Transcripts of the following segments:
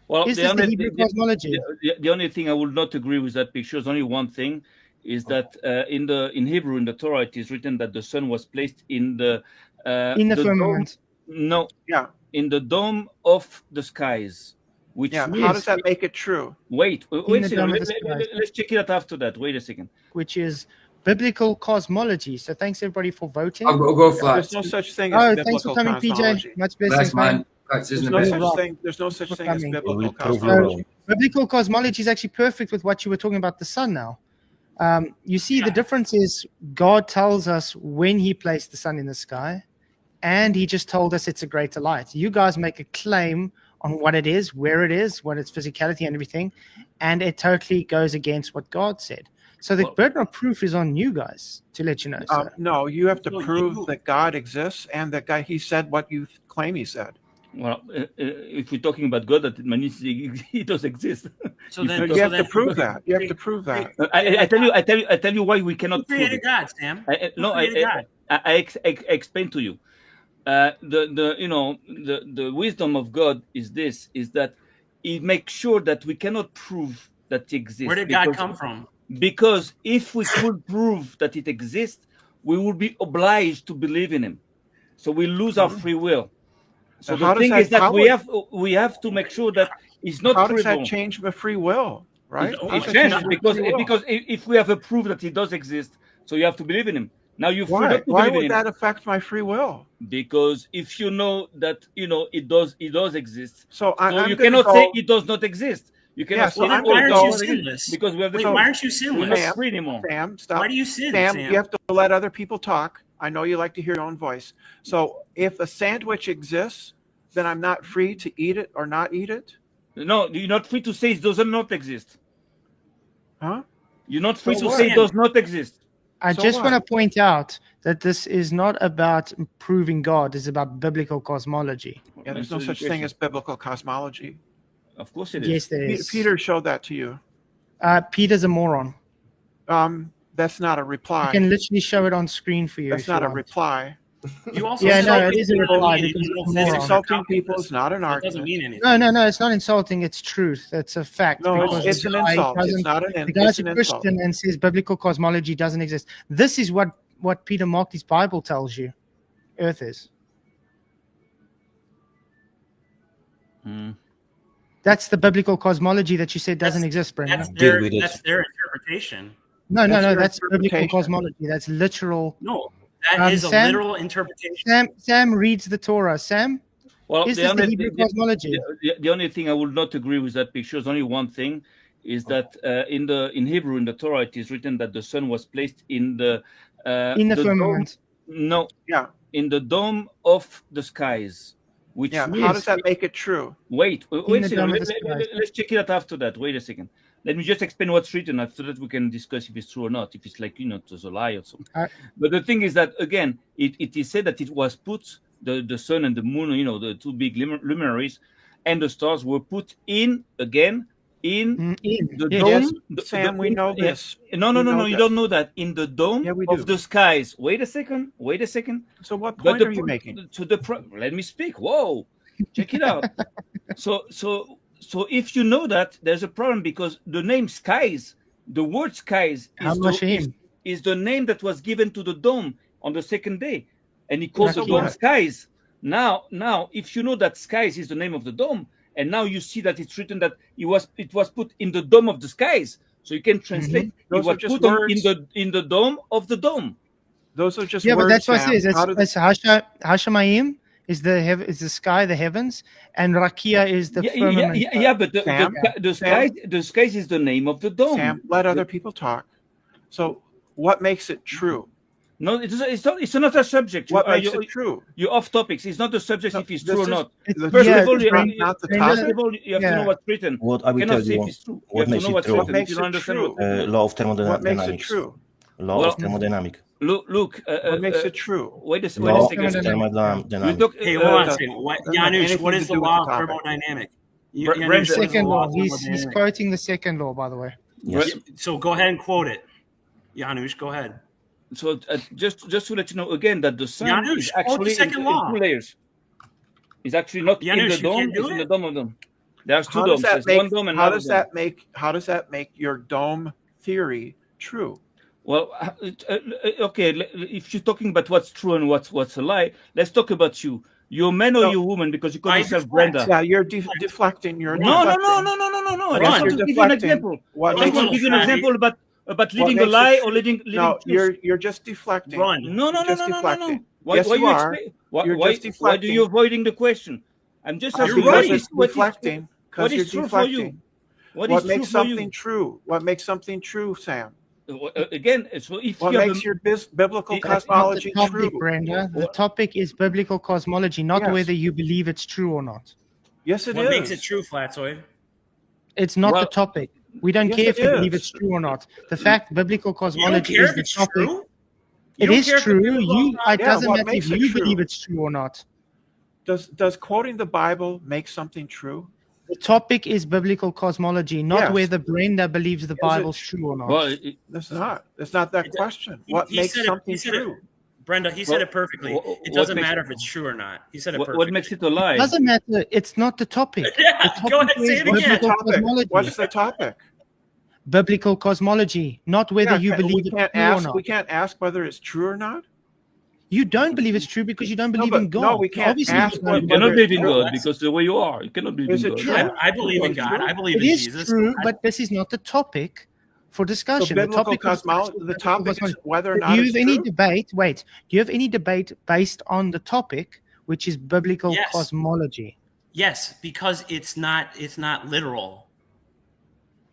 Well, Is this the Hebrew cosmology? The only thing I would not agree with that picture is only one thing, is that in Hebrew, in the Torah, it is written that the sun was placed in the firmament. In the dome of the skies. Which how does that make it true? Wait a second. Let's check it out after that. Wait a second. Which is biblical cosmology. So thanks everybody for voting. I'll go for There's no such thing as biblical thanks for coming, cosmology. PJ. Much blessings, man. There's no such thing as biblical cosmology. Biblical cosmology is actually perfect with what you were talking about the sun now. You see, the difference is God tells us when he placed the sun in the sky, and he just told us it's a greater light. You guys make a claim on what it is, where it is, what its physicality and everything, and it totally goes against what God said. So the burden of proof is on you guys to let you know. No, you have to prove that God exists and that he said what you claim he said. Well, if we're talking about God, that means he does exist. So then you have to prove that. You have to prove that. I tell you why we cannot prove it. God, Sam. I explain to you. The wisdom of God is that he makes sure that we cannot prove that he exists. Where did God come from? Because if we could prove that it exists, we would be obliged to believe in him. So we lose our free will. So the thing is that we have to make sure that it's not. How does that change the free will? Right? It changes because if we have a proof that he does exist, so you have to believe in him. Now you why would that affect my free will? Because if you know that it does exist, so you cannot say it does not exist. You cannot say why aren't you sinless? Because we have why aren't you sinless? We're not free anymore. Sam, stop. Why do you sin? Sam, you have to let other people talk. I know you like to hear your own voice. So if a sandwich exists, then I'm not free to eat it or not eat it? No, you're not free to say it does not exist. Huh? You're not free to say it does not exist. I just want to point out that this is not about proving God. It's about biblical cosmology. Yeah, there's no such thing as biblical cosmology. Of course it is. Yes, there is. Peter showed that to you. Peter's a moron. That's not a reply. I can literally show it on screen for you. That's not a reply. You also it is a reply. Insulting people is not an argument. Doesn't mean anything. No, it's not insulting. It's truth. It's a fact. No, it's an insult. It's not an insult. The guy's a Christian and says biblical cosmology doesn't exist. This is what Peter Markey's Bible tells you Earth is. That's the biblical cosmology that you said doesn't exist, Brendan. That's their interpretation. No, that's biblical cosmology. That's literal. No, that is a literal interpretation. Sam reads the Torah. Sam, is this the Hebrew cosmology? The only thing I would not agree with that picture is only one thing, is that in Hebrew, in the Torah, it is written that the sun was placed in the firmament. In the dome of the skies. Which how does that make it true? Wait a second. Let's check it out after that. Wait a second. Let me just explain what's written. After that, we can discuss if it's true or not. If it's like it's a lie or something. But the thing is that again, it is said that it was put the sun and the moon, the two big luminaries, and the stars were put in the dome. Yes, Sam, we know this. No, you don't know that. In the dome of the skies. Wait a second. So what point are you making? Let me speak. Whoa, check it out. So if you know that, there's a problem because the name skies, the word skies is the name that was given to the dome on the second day, and he calls the dome skies. Now, if you know that skies is the name of the dome, and now you see that it's written that it was put in the dome of the skies, so you can translate. It was put in the dome of the dome. Those are just words. But that's what it is. It's Hashemayim is the sky, the heavens, and Rakia is the firmament. But the skies is the name of the dome. Sam, let other people talk. So what makes it true? No, it's not a subject. What makes it true? You're off topics. It's not a subject if it's true or not. First of all, you have to know what's written. What I will tell you, what makes it true? What makes it true? Law of thermodynamics. What makes it true? Law of thermodynamics. Look. What makes it true? Wait a second. Law of thermodynamics. Hey, hold on a second. Janusz, what is the law of thermodynamics? Second law. He's quoting the second law, by the way. Yes. So go ahead and quote it. Janusz, go ahead. So just to let you know again that the sun is actually in 2 layers. It's actually not in the dome. It's in the dome of them. There's two domes. There's one dome and how does that make your dome theory true? Well, okay. If you're talking about what's true and what's a lie, let's talk about you. You're man or you're woman because you call yourself Brenda. Yeah, you're deflecting. You're no. Ron, I just want to give you an example. I just want to give you an example about living a lie or living. No, you're just deflecting. Ron. No. Yes, you are. Why do you avoiding the question? I'm just asking. Deflecting. What is true for you? What makes something true? What makes something true, Sam? Again, so if what makes your biblical cosmology true? Brenda, the topic is biblical cosmology, not whether you believe it's true or not. Yes, it is. What makes it true, Flatsoid? It's not the topic. We don't care if you believe it's true or not. The fact biblical cosmology is the topic. True? It is true. It doesn't matter if you believe it's true or not. Does quoting the Bible make something true? The topic is biblical cosmology, not whether Brenda believes the Bible's true or not. Well, it's not. It's not that question. What makes something true? Brenda, he said it perfectly. It doesn't matter if it's true or not. He said it perfectly. What makes it a lie? It doesn't matter. It's not the topic. Go ahead, say it again. What's the topic? Biblical cosmology, not whether you believe it's true or not. We can't ask whether it's true or not. You don't believe it's true because you don't believe in God. No, we can't ask. You cannot believe in God because the way you are. You cannot believe in God. True? I believe in God. I believe in Jesus. It is true, but this is not the topic for discussion. So biblical cosmology, the topic is whether or not do you have any debate? Wait, do you have any debate based on the topic, which is biblical cosmology? Yes, because it's not literal.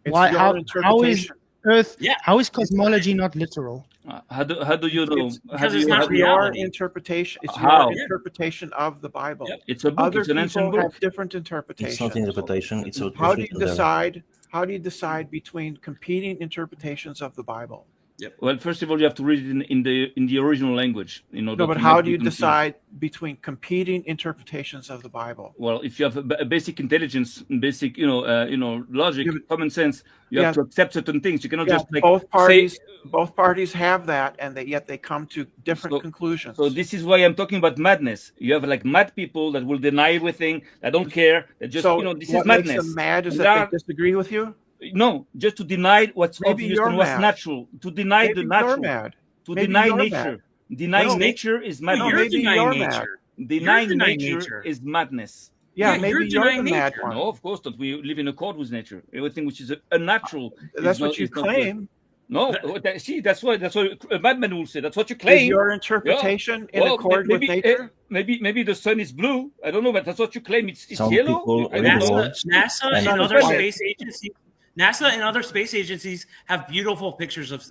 Why? How is Earth? Yeah. How is cosmology not literal? How do you know? Because it's not reality. Your interpretation. It's your interpretation of the Bible. Yep. It's a book. Other it's an ancient people book. have different interpretations. It's not interpretation. It's how do you decide? How do you decide between competing interpretations of the Bible? Yep. Well, first of all, you have to read it in the original lange. But how do you decide between competing interpretations of the Bible? Well, if you have a basic intelligence, basic, logic, common sense, you have to accept certain things. You cannot just like both parties have that, and yet they come to different conclusions. So this is why I'm talking about madness. You have like mad people that will deny everything, that don't care. That just this is madness. What makes them mad is that they disagree with you. No, just to deny what's obvious and what's natural. To deny the natural. To deny nature. Denying nature is madness. You're denying nature. Denying nature is madness. Yeah, maybe you're the mad one. No, of course not. We live in accord with nature. Everything which is unnatural. That's what you claim. No, see, that's what a madman will say. That's what you claim. Is your interpretation in accord with nature? Maybe the sun is blue. I don't know, but that's what you claim. It's yellow. NASA and other space agencies. NASA and other space agencies have beautiful pictures of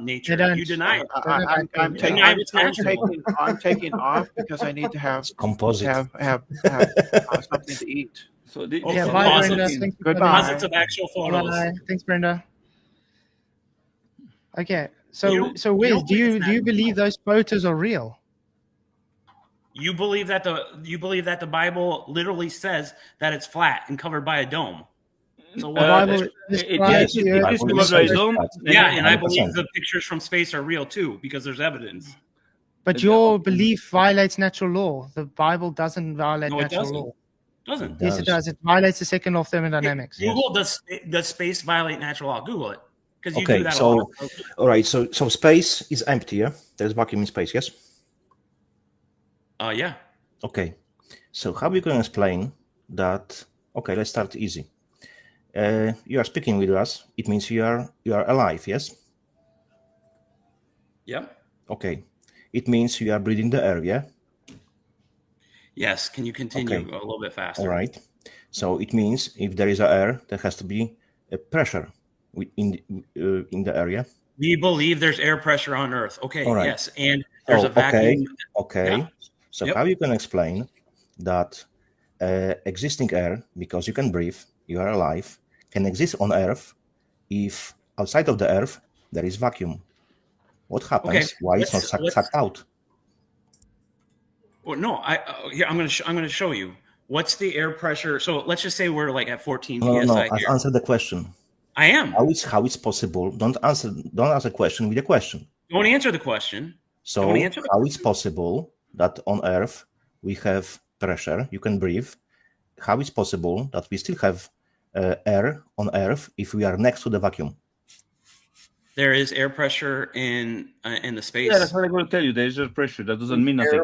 nature. You deny it. I'm taking off because I need to have composite. Have something to eat. So bye, Brenda. Composites of actual photos. Bye. Thanks, Brenda. Okay, so Wiz, do you believe those photos are real? You believe that the Bible literally says that it's flat and covered by a dome. So and I believe the pictures from space are real too because there's evidence. But your belief violates natural law. The Bible doesn't violate natural law. Doesn't. Yes, it does. It violates the second law of thermodynamics. Google does space violate natural law? Google it. Okay, so all right, so space is empty, yeah? There's vacuum in space, yes? Yeah. Okay, so how we can explain that? Okay, let's start easy. You are speaking with us. It means you are alive, yes? Yeah. Okay, it means you are breathing the air, yeah? Yes. Can you continue a little bit faster? All right. So it means if there is air, there has to be a pressure in the area. We believe there's air pressure on Earth. Okay. All right. Yes, and there's a vacuum. Okay. Yeah. So how you can explain that existing air, because you can breathe, you are alive, can exist on Earth if outside of the Earth there is vacuum? What happens? Okay. Why it's not sucked out? Well, no. I'm going to show you. What's the air pressure? So let's just say we're like at 14 psi. No. Answer the question. I am. How it's possible? Don't answer the question with a question. Don't answer the question. So how it's possible that on Earth we have pressure, you can breathe, how is possible that we still have air on Earth if we are next to the vacuum? There is air pressure in the space. Yeah, that's what I'm going to tell you. There's air pressure. That doesn't mean nothing.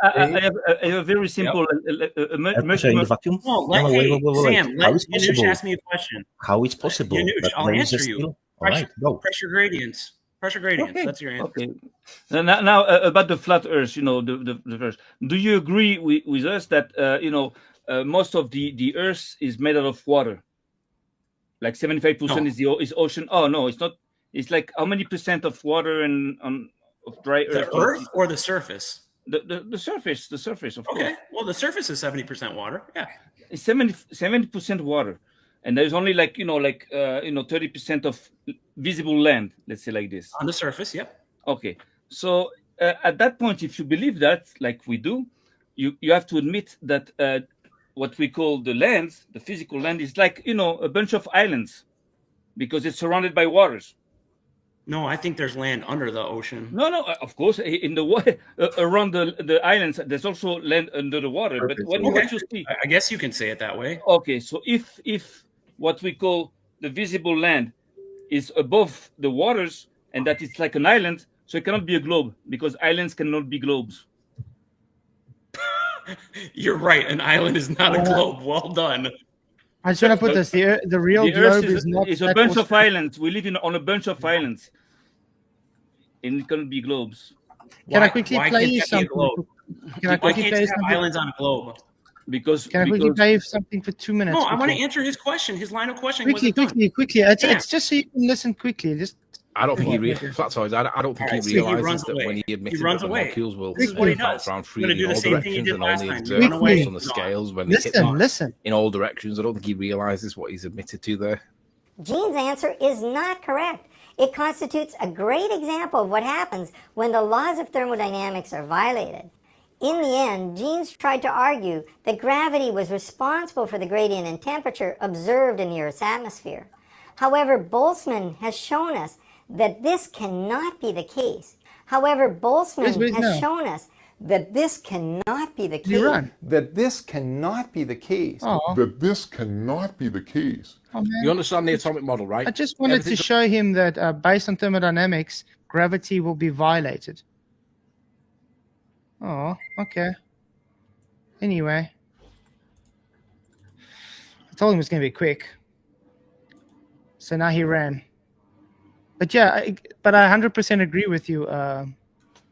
I have a very simple. Air pressure in the vacuum? No, Sam, let Yanush ask me a question. How is possible? Yanush, I'll answer you. Pressure gradients. Pressure gradients. Okay. That's your answer. Okay. Now about the flat Earth, the first. Do you agree with us that most of the Earth is made out of water? Like 75% is ocean. Oh no, it's not. It's like how many percent of water and of dry Earth? The Earth or the surface? The surface. The surface, of course. Okay. Well, the surface is 70% water. Yeah. It's 70% water, and there's only 30% of visible land. Let's say like this. On the surface, yep. Okay. So at that point, if you believe that, like we do, you have to admit that what we call the land, the physical land, is like a bunch of islands, because it's surrounded by waters. No, I think there's land under the ocean. No, of course, in the water around the islands, there's also land under the water. But what you see, I guess you can say it that way. Okay, so if what we call the visible land is above the waters, and that it's like an island, so it cannot be a globe, because islands cannot be globes. You're right. An island is not a globe. Well done. I just want to put this: the real globe is not. It's a bunch of islands. We live on a bunch of islands, and it cannot be globes. Can I quickly play you something? Why can't you have islands on a globe? Can I quickly play you something for 2 minutes? No, I want to answer his question. His line of questioning. Quickly. It's just so you can listen quickly. I don't think he realizes that when he admitted that the molecules will bounce around freely in all directions and only exert force on the scales when they hit them in all directions. I don't think he realizes what he's admitted to there. Gene's answer is not correct. It constitutes a great example of what happens when the laws of thermodynamics are violated. In the end, Gene's tried to argue that gravity was responsible for the gradient in temperature observed in the Earth's atmosphere. However, Boltzmann has shown us that this cannot be the case. That this cannot be the case. Oh, you understand the atomic model, right? I just wanted to show him that based on thermodynamics, gravity will be violated. Oh, okay. Anyway. I told him it was going to be quick. So now he ran. But yeah, I 100% agree with you,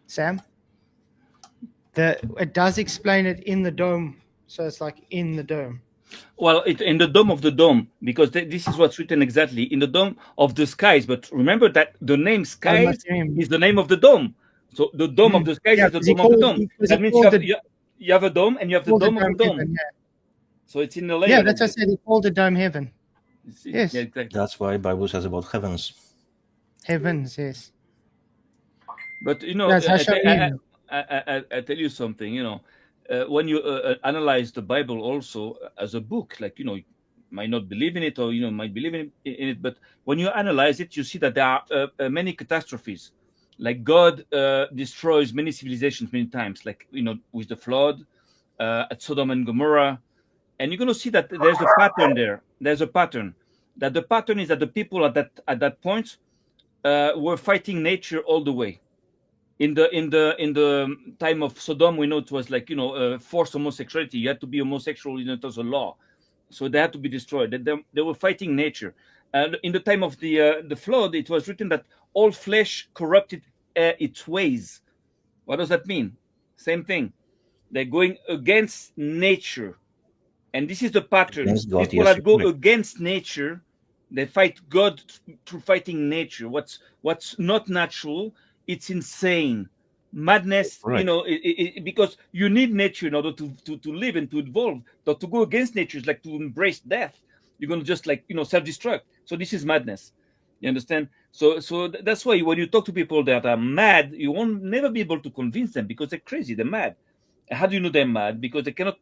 Sam. It does explain it in the dome. So it's like in the dome. Well, in the dome of the dome, because this is what's written exactly, in the dome of the skies. But remember that the name skies is the name of the dome. So the dome of the skies is the dome of the dome. That means you have a dome and you have the dome of the dome. Heaven, So it's in the layer. Yeah, that's what I said. He called the dome heaven. Yes. Yeah, exactly. That's why Bible says about heavens. Heavens, yes. But I tell you something. When you analyze the Bible also as a book, like you might not believe in it, or might believe in it, but when you analyze it, you see that there are many catastrophes. Like God destroys many civilizations many times, like with the flood at Sodom and Gomorrah, and you're going to see that there's a pattern there. There's a pattern. That the pattern is that the people at that point were fighting nature all the way. In the time of Sodom, we know it was like forced homosexuality. You had to be homosexual, it was a law, so they had to be destroyed. They were fighting nature. In the time of the flood, it was written that all flesh corrupted its ways. What does that mean? Same thing. They're going against nature, and this is the pattern. People that go against nature, they fight God through fighting nature. What's not natural, it's insane. Madness, because you need nature in order to live and to evolve. But to go against nature is like to embrace death. You're going to just self-destruct. So this is madness. You understand? So that's why when you talk to people that are mad, you won't never be able to convince them because they're crazy. They're mad. How do you know they're mad? Because they cannot,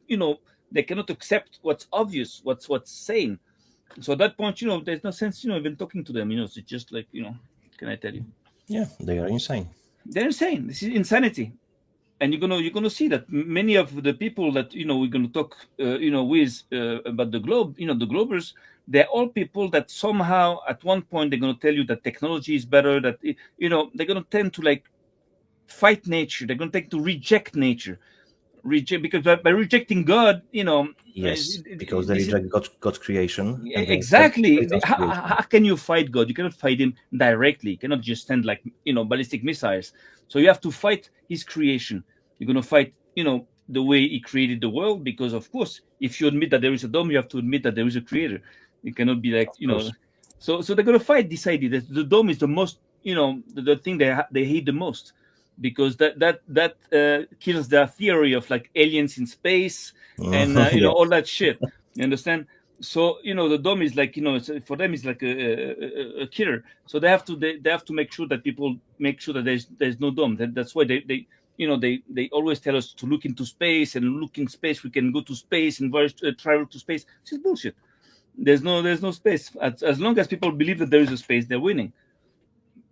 they cannot accept what's obvious, what's sane. So at that point, there's no sense, even talking to them. It's just like, can I tell you? Yeah, they are insane. They're insane. This is insanity. and you're gonna see that many of the people that we're gonna talk with about the globe, the globers, they're all people that somehow at one point they're gonna tell you that technology is better, that they're gonna tend to like fight nature. They're gonna tend to reject nature, because by rejecting God, yes, because they reject God's creation. And exactly. How can you fight God? You cannot fight him directly. You cannot just send like ballistic missiles. So you have to fight his creation. You're going to fight the way he created the world, because of course if you admit that there is a dome, you have to admit that there is a creator. It cannot be like so they're going to fight this idea that the dome is the most the thing they hate the most, because that kills their theory of like aliens in space and all that shit. You understand? So the dome is like for them it's like a killer. So they have to make sure that people make sure that there's no dome. That's why they always tell us to look into space, and look in space. We can go to space and travel to space. This is bullshit. There's no space. As long as people believe that there is a space, they're winning.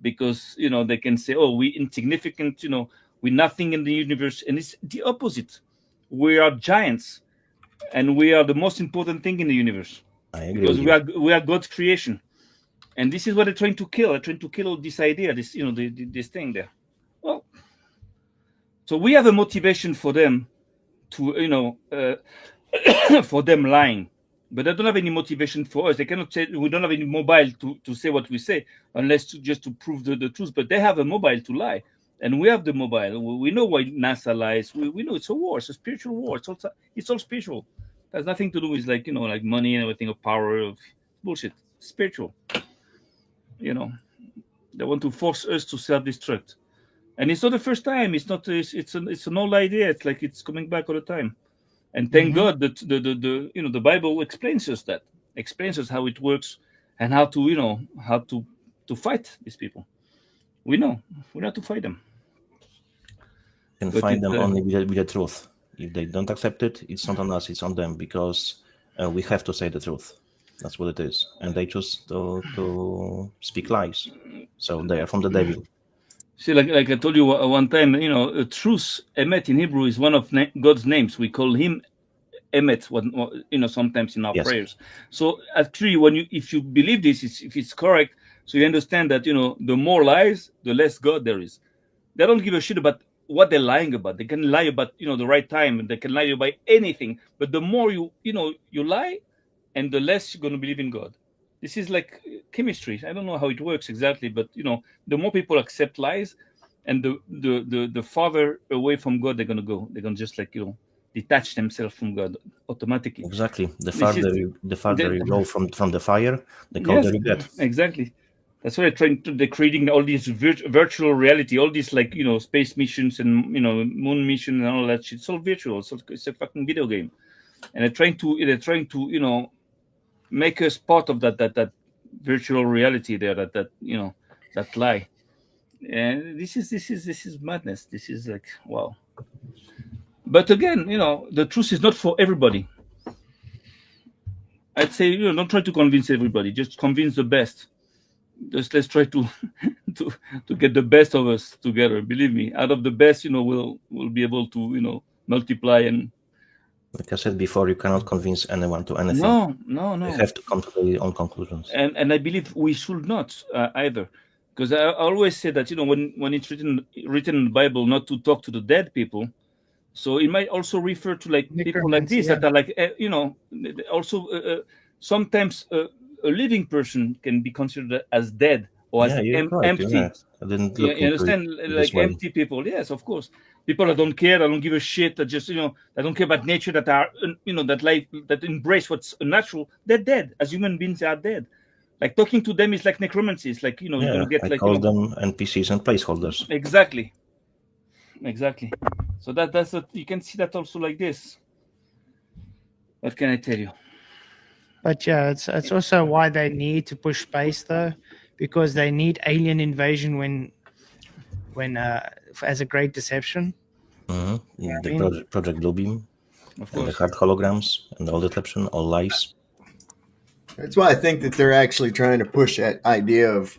Because they can say, oh, we insignificant, we're nothing in the universe, and it's the opposite. We are giants, and we are the most important thing in the universe. I agree because we are God's creation, and this is what they're trying to kill. They're trying to kill this idea, this this thing there. Well, so we have a motivation for them to for them lying. But they don't have any motivation for us. They cannot say, we don't have any mobile to say what we say, unless just to prove the truth. But they have a mobile to lie, and we have the mobile. We know why NASA lies. We know it's a war. It's a spiritual war. It's all spiritual. It has nothing to do with like like money and everything, or power, of bullshit. It's spiritual. They want to force us to self-destruct, and it's not the first time. It's not. It's an old idea. It's like it's coming back all the time. And thank God that the Bible explains us how it works, and how to fight these people. We know how to fight them. You can fight them only with the truth. If they don't accept it, it's not on us; it's on them, because we have to say the truth. That's what it is, and they choose to speak lies. So they are from the devil. See, like I told you one time, truth, emet in Hebrew, is one of God's names. We call him emet, sometimes in our prayers. So actually, if you believe this, if it's correct, so you understand that the more lies, the less God there is. They don't give a shit about what they're lying about. They can lie about the right time, and they can lie about anything. But the more you lie, and the less you're going to believe in God. This is like chemistry. I don't know how it works exactly, but the more people accept lies, and the farther away from God they're gonna go. They're gonna just detach themselves from God automatically. Exactly. The farther you go from the fire, the colder you get. Exactly. That's why they're creating all these virtual reality, all these space missions and moon mission and all that shit. It's all virtual. It's a fucking video game, and they're trying to make us part of that virtual reality there, that lie. And this is madness. This is like, wow. But again, the truth is not for everybody. I'd say don't try to convince everybody. Just convince the best. Just let's try to get the best of us together. Believe me, out of the best, we'll be able to multiply. And like I said before, you cannot convince anyone to anything. No. You have to come to their own conclusions. And I believe we should not either, because I always say that when it's written in the Bible not to talk to the dead people, so it might also refer to like people like this that are like also sometimes a living person can be considered as dead or as empty. Yeah. I didn't look you understand, like empty people. Yes, of course. People that don't care, that don't give a shit, that just that don't care about nature, that are that life, that embrace what's natural. They're dead. As human beings, they are dead. Like talking to them is like necromancy. It's like you're gonna get I call them NPCs and placeholders. Exactly. So that's what you can see that also like this. What can I tell you? But yeah, it's also why they need to push space though, because they need alien invasion when as a great deception. Mm-hmm. Project Bluebeam, of course, and the hard holograms and all deception, all lies. That's why I think that they're actually trying to push that idea of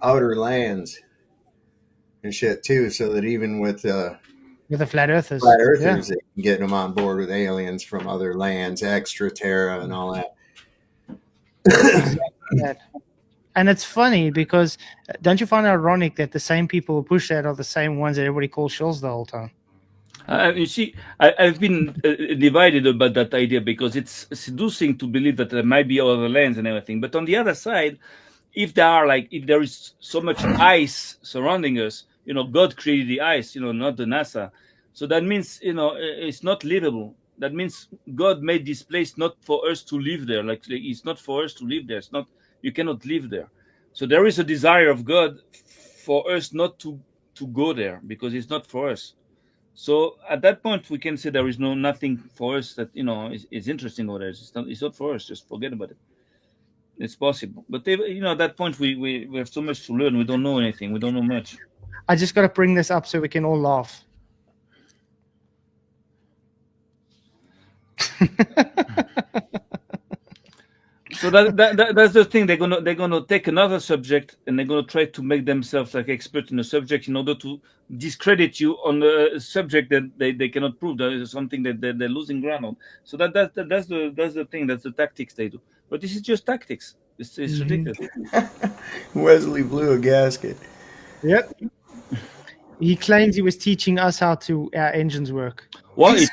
outer lands and shit too, so that even with with the flat earthers. Flat earthers, yeah. Getting them on board with aliens from other lands, extra terra, and all that. Exactly that. And it's funny because don't you find it ironic that the same people who push that are the same ones that everybody calls shills the whole time? You see, I've been divided about that idea because it's seducing to believe that there might be other lands and everything. But on the other side, if there is so much ice surrounding us, God created the ice, not the NASA. So that means, it's not livable. That means God made this place not for us to live there. Like it's not for us to live there. It's not. You cannot live there. So there is a desire of God for us not to go there because it's not for us. So at that point, we can say there is nothing for us that is interesting over there. It's not for us. Just forget about it. It's possible, but at that point we have so much to learn. We don't know anything. We don't know much. I just got to bring this up so we can all laugh. So that's the thing. They're gonna take another subject and they're gonna try to make themselves like expert in a subject in order to discredit you on a subject that they cannot prove. That is something that they're losing ground on. So that's the thing. That's the tactics they do. But this is just tactics. It's ridiculous. Wesley blew a gasket. Yep. He claims he was teaching us how our engines work. Well, he's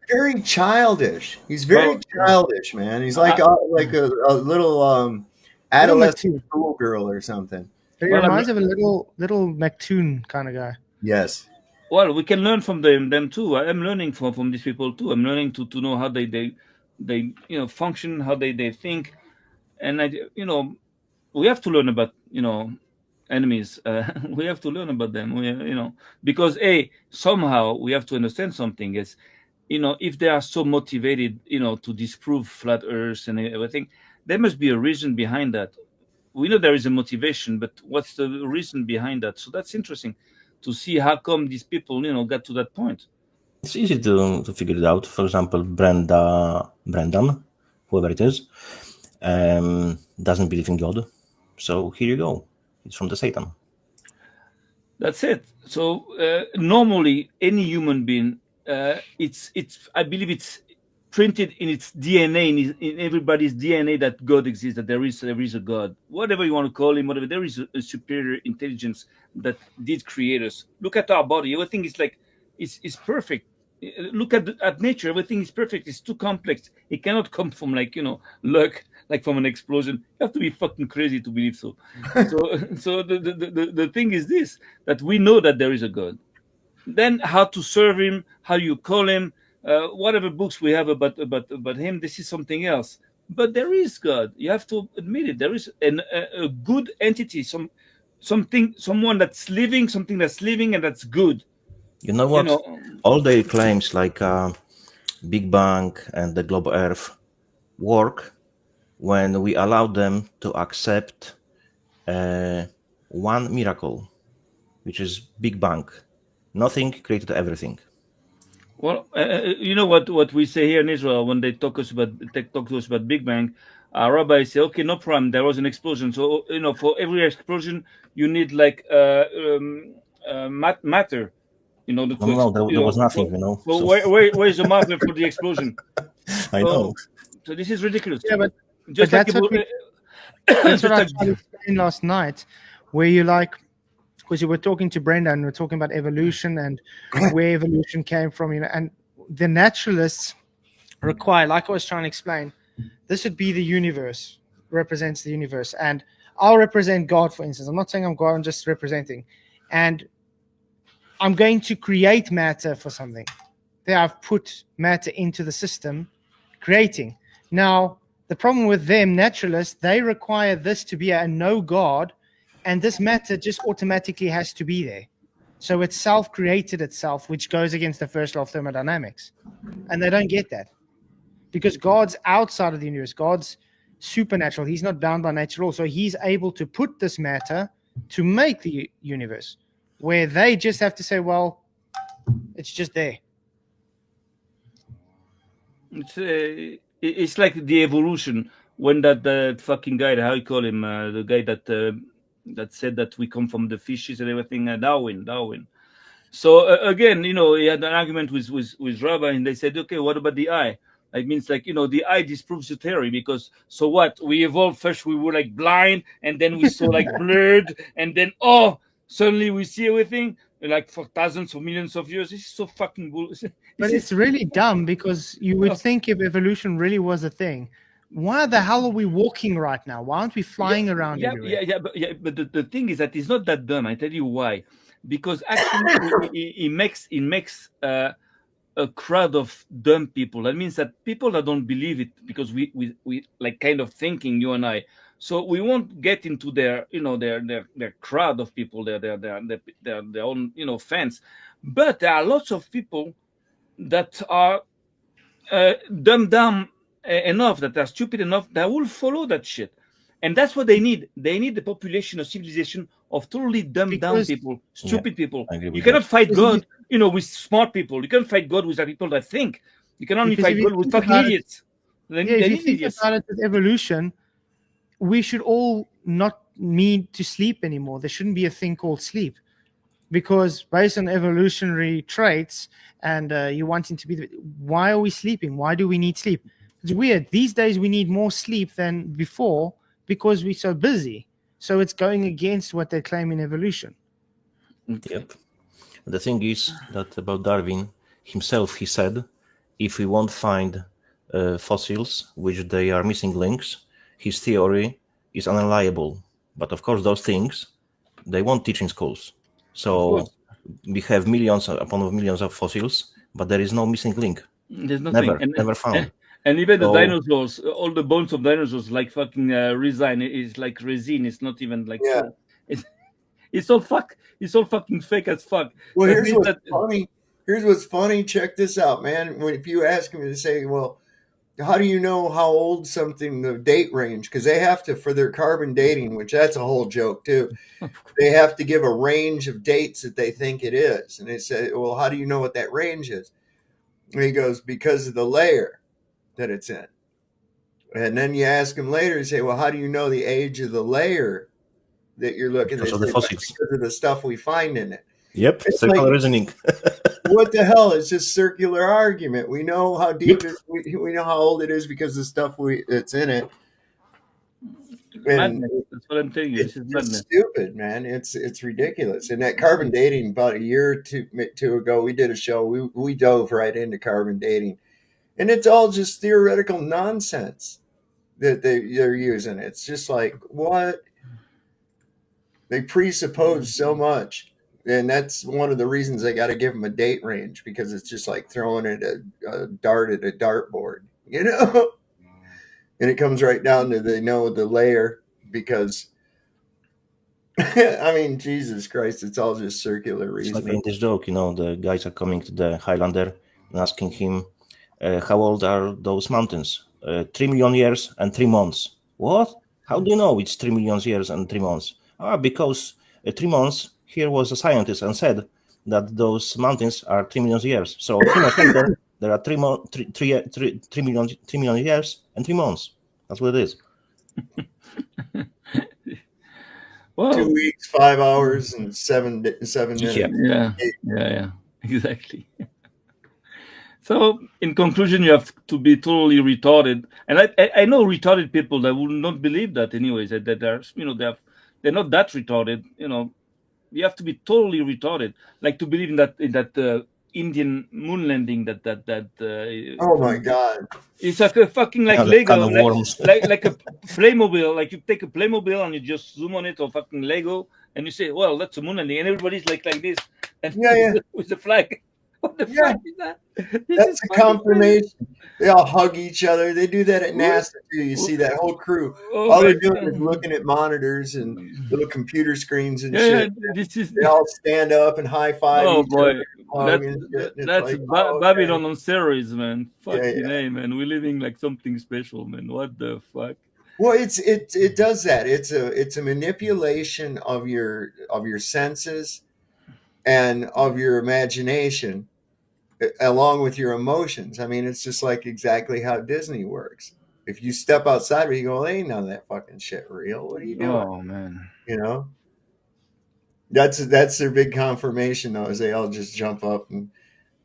very childish. He's very childish, man. He's like a little adolescent schoolgirl or something. He reminds of a little McToon kind of guy. Yes. Well, we can learn from them too. I'm learning from these people too. I'm learning to know how they function, how they think, and we have to learn about enemies. We have to learn about them. Because somehow we have to understand something. Is if they are so motivated, to disprove flat Earth and everything, there must be a reason behind that. We know there is a motivation, but what's the reason behind that? So that's interesting to see how come these people, got to that point. It's easy to figure it out. For example, Brendan, whoever it is, doesn't believe in God. So here you go. It's from the Satan. That's it. So normally, any human being, it's I believe it's printed in its DNA, in everybody's DNA, that God exists, that there is a God. Whatever you want to call him, whatever, there is a superior intelligence that did create us. Look at our body. Everything is like it's perfect. Look at nature. Everything is perfect. It's too complex. It cannot come from luck, like from an explosion. You have to be fucking crazy to believe so. So the thing is this, that we know that there is a God. Then how to serve him, how you call him, whatever books we have about him, this is something else. But there is God. You have to admit it. There is a good entity, someone that's living, something that's living and that's good. You know what? All their claims like Big Bang and the globe Earth work when we allow them to accept one miracle, which is Big Bang. Nothing created everything. Well, you know what we say here in Israel when they talk to us about Big Bang. Our rabbis say, okay, no problem. There was an explosion, so for every explosion you need like matter. No, there was nothing. So where's the matter for the explosion? I know. So this is ridiculous. Yeah, but that's what I tried to explain last night, where because you were talking to Brenda and we were talking about evolution and where evolution came from, and the naturalists require, like I was trying to explain, this would be the universe, represents the universe, and I'll represent God, for instance. I'm not saying I'm God, I'm just representing, and I'm going to create matter for something. There I've put matter into the system, creating. Now, the problem with them, naturalists, they require this to be a no God, and this matter just automatically has to be there. So it's self-created itself, which goes against the first law of thermodynamics. And they don't get that. Because God's outside of the universe. God's supernatural. He's not bound by nature at all. So he's able to put this matter to make the universe, where they just have to say, well, it's just there. It's like the evolution. When that fucking guy, how you call him, the guy that said that we come from the fishes and everything, Darwin. So again, he had an argument with Rabbi, and they said, okay, what about the eye? It means like, the eye disproves the theory, because so what? We evolved first, we were like blind, and then we saw like blurred, and then suddenly we see everything like for thousands or millions of years. This is so fucking bullshit. But it's really dumb, because you would think if evolution really was a thing, why the hell are we walking right now? Why aren't we flying around everywhere? But the thing is that it's not that dumb. I tell you why. Because actually it makes a crowd of dumb people. That means that people that don't believe it, because we like kind of thinking, you and I. So we won't get into their their crowd of people, their own fans. But there are lots of people that are dumbed down enough, that are stupid enough, that will follow that shit. And that's what they need. They need the population, a civilization of totally dumbed down people, stupid people. You cannot fight God, with smart people. You can't fight God with the people that think. You can only fight God with fucking idiots. If you think about it with evolution, we should all not need to sleep anymore. There shouldn't be a thing called sleep, because based on evolutionary traits and you wanting to be, why are we sleeping? Why do we need sleep? It's weird. These days we need more sleep than before, because we're so busy. So it's going against what they claim in evolution. Yep. The thing is that about Darwin himself, he said, if we won't find fossils, which they are missing links, his theory is unreliable. But of course, those things, they won't teach in schools. So we have millions upon millions of fossils, but there is no missing link. There's nothing. Never found. And even the dinosaurs, all the bones of dinosaurs, like fucking resin, is like resin. It's not even like true. It's all fucking fake as fuck. Well, here's what's funny. Here's what's funny. Check this out, man. If you ask me to say, well, how do you know how old something, the date range? Because they have to, for their carbon dating, which that's a whole joke too. They have to give a range of dates that they think it is. And they say, well, how do you know what that range is? And he goes, because of the layer that it's in. And then you ask him later, you say, well, how do you know the age of the layer that you're looking at? Because of the fossils. Because of the stuff we find in it. Yep, it's circular reasoning. What the hell? It's just circular argument. We know how deep we know how old it is because of the stuff that's in it. And that's what I'm telling you. This is madness. Stupid, man. It's ridiculous. And that carbon dating, about a year or two ago, we did a show. We dove right into carbon dating, and it's all just theoretical nonsense that they're using. It's just like, what? They presuppose so much. And that's one of the reasons I got to give them a date range, because it's just like throwing a dart at a dartboard, And it comes right down to they know the layer, because, I mean, Jesus Christ, it's all just circular reasoning. It's like in this joke, the guys are coming to the Highlander and asking him, how old are those mountains? 3 million years and 3 months. What? How do you know it's 3 million years and 3 months? Because 3 months, here was a scientist and said that those mountains are 3 million years. So 3 months later, there are 3 million years and 3 months. That's what it is. Well, 2 weeks, 5 hours, and 7 minutes. Yeah, exactly. So, in conclusion, you have to be totally retarded, and I know retarded people that will not believe that, anyways. That they're not that retarded. You have to be totally retarded, like to believe in that Indian moon landing. Oh my God! It's like a fucking Lego, like a Playmobil. Like you take a Playmobil and you just zoom on it, or fucking Lego, and you say, "Well, that's a moon landing," and everybody's like this, and with the flag. What the fuck is that? That's a confirmation. They all hug each other. They do that at NASA too. You see that whole crew. All they're doing is looking at monitors and little computer screens and shit. They all stand up and high five. Oh boy, that's like, Babylon on steroids, man. Fucking hey, man. We're living like something special, man. What the fuck? Well, it does that. It's a manipulation of your senses and of your imagination, along with your emotions. I mean, it's just like exactly how Disney works. If you step outside, you go, "Ain't none of that fucking shit real. What are you doing?" Oh man, That's their big confirmation, though, is they all just jump up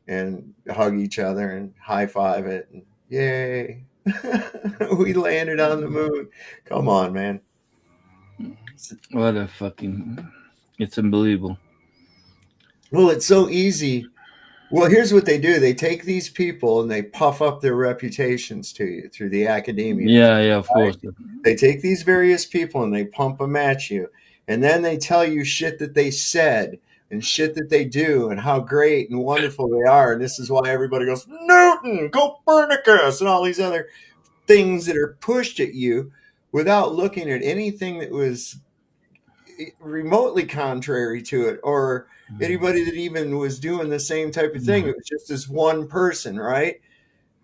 and hug each other and high five it. And, yay. We landed on the moon. Come on, man. What a fucking... It's unbelievable. Well, it's so easy. Well, here's what they do. They take these people and they puff up their reputations to you through the academia. Yeah, of course. They take these various people and they pump them at you. And then they tell you shit that they said and shit that they do and how great and wonderful they are. And this is why everybody goes, Newton, Copernicus, and all these other things that are pushed at you without looking at anything that was remotely contrary to it, or anybody that even was doing the same type of thing. It was just this one person, right?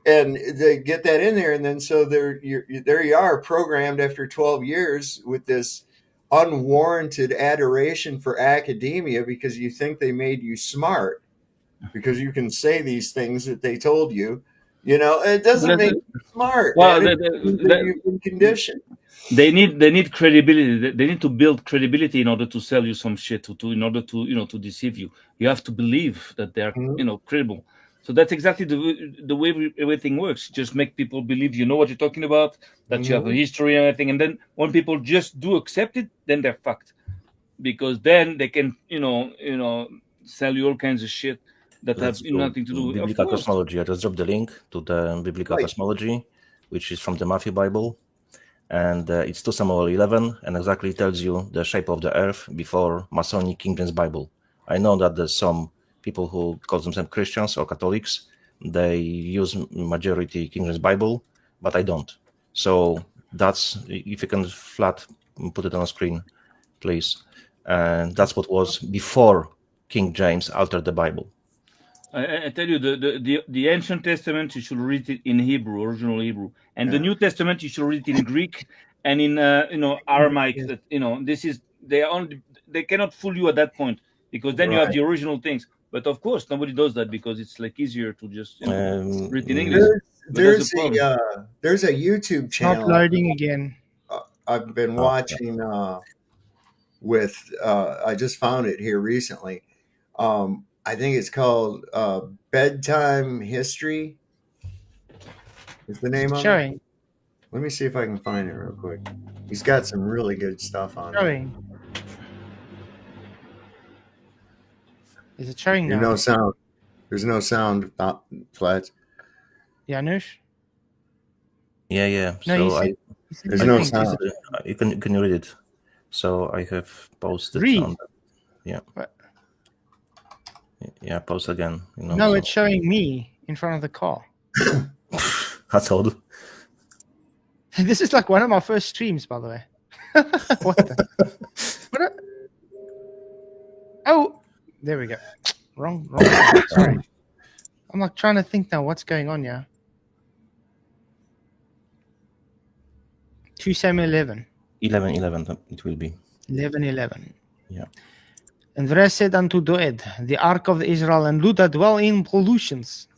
And they get that in there, and then so there you are, programmed after 12 years with this unwarranted adoration for academia because you think they made you smart because you can say these things that they told you. You know, it doesn't make you smart. Well, you've been conditioned. They need credibility. They need to build credibility in order to sell you some shit, in order to to deceive you. You have to believe that they are credible. So that's exactly the way everything works. Just make people believe you know what you're talking about, that you have a history and everything. And then when people just do accept it, then they're fucked, because then they can sell you all kinds of shit that have nothing to do with biblical cosmology. I just dropped the link to the biblical cosmology, which is from the Matthew Bible. And it's 2 Samuel 11, and exactly tells you the shape of the earth before Masonic King James Bible. I know that there's some people who call themselves Christians or Catholics. They use majority King James Bible, but I don't. So that's, if you can flat put it on a screen, please. And that's what was before King James altered the Bible. I tell you, the Ancient Testament, you should read it in Hebrew, original Hebrew, and the New Testament you should read it in Greek and in Aramaic. This is they cannot fool you at that point, because then you have the original things. But of course, nobody does that because it's like easier to just read in English. There's a YouTube channel. Not loading again. I've been watching with. I just found it here recently. I think it's called Bedtime History. Is the name of it? Let me see if I can find it real quick. He's got some really good stuff on it. Is it showing now? No sound. There's no sound, Flats. Janusz? Yeah. No, so there's no sound. You can read it. So I have posted on that. Yeah. What? Yeah, post again. No, it's showing me in front of the car. That's odd. This is like one of my first streams, by the way. What the? Oh, there we go. Wrong. Sorry. I'm like trying to think now what's going on here. 2 Samuel 11. 11, it will be. 11. Yeah. And Vrez said unto Doeg, the ark of Israel, and Luda dwell in pollutions.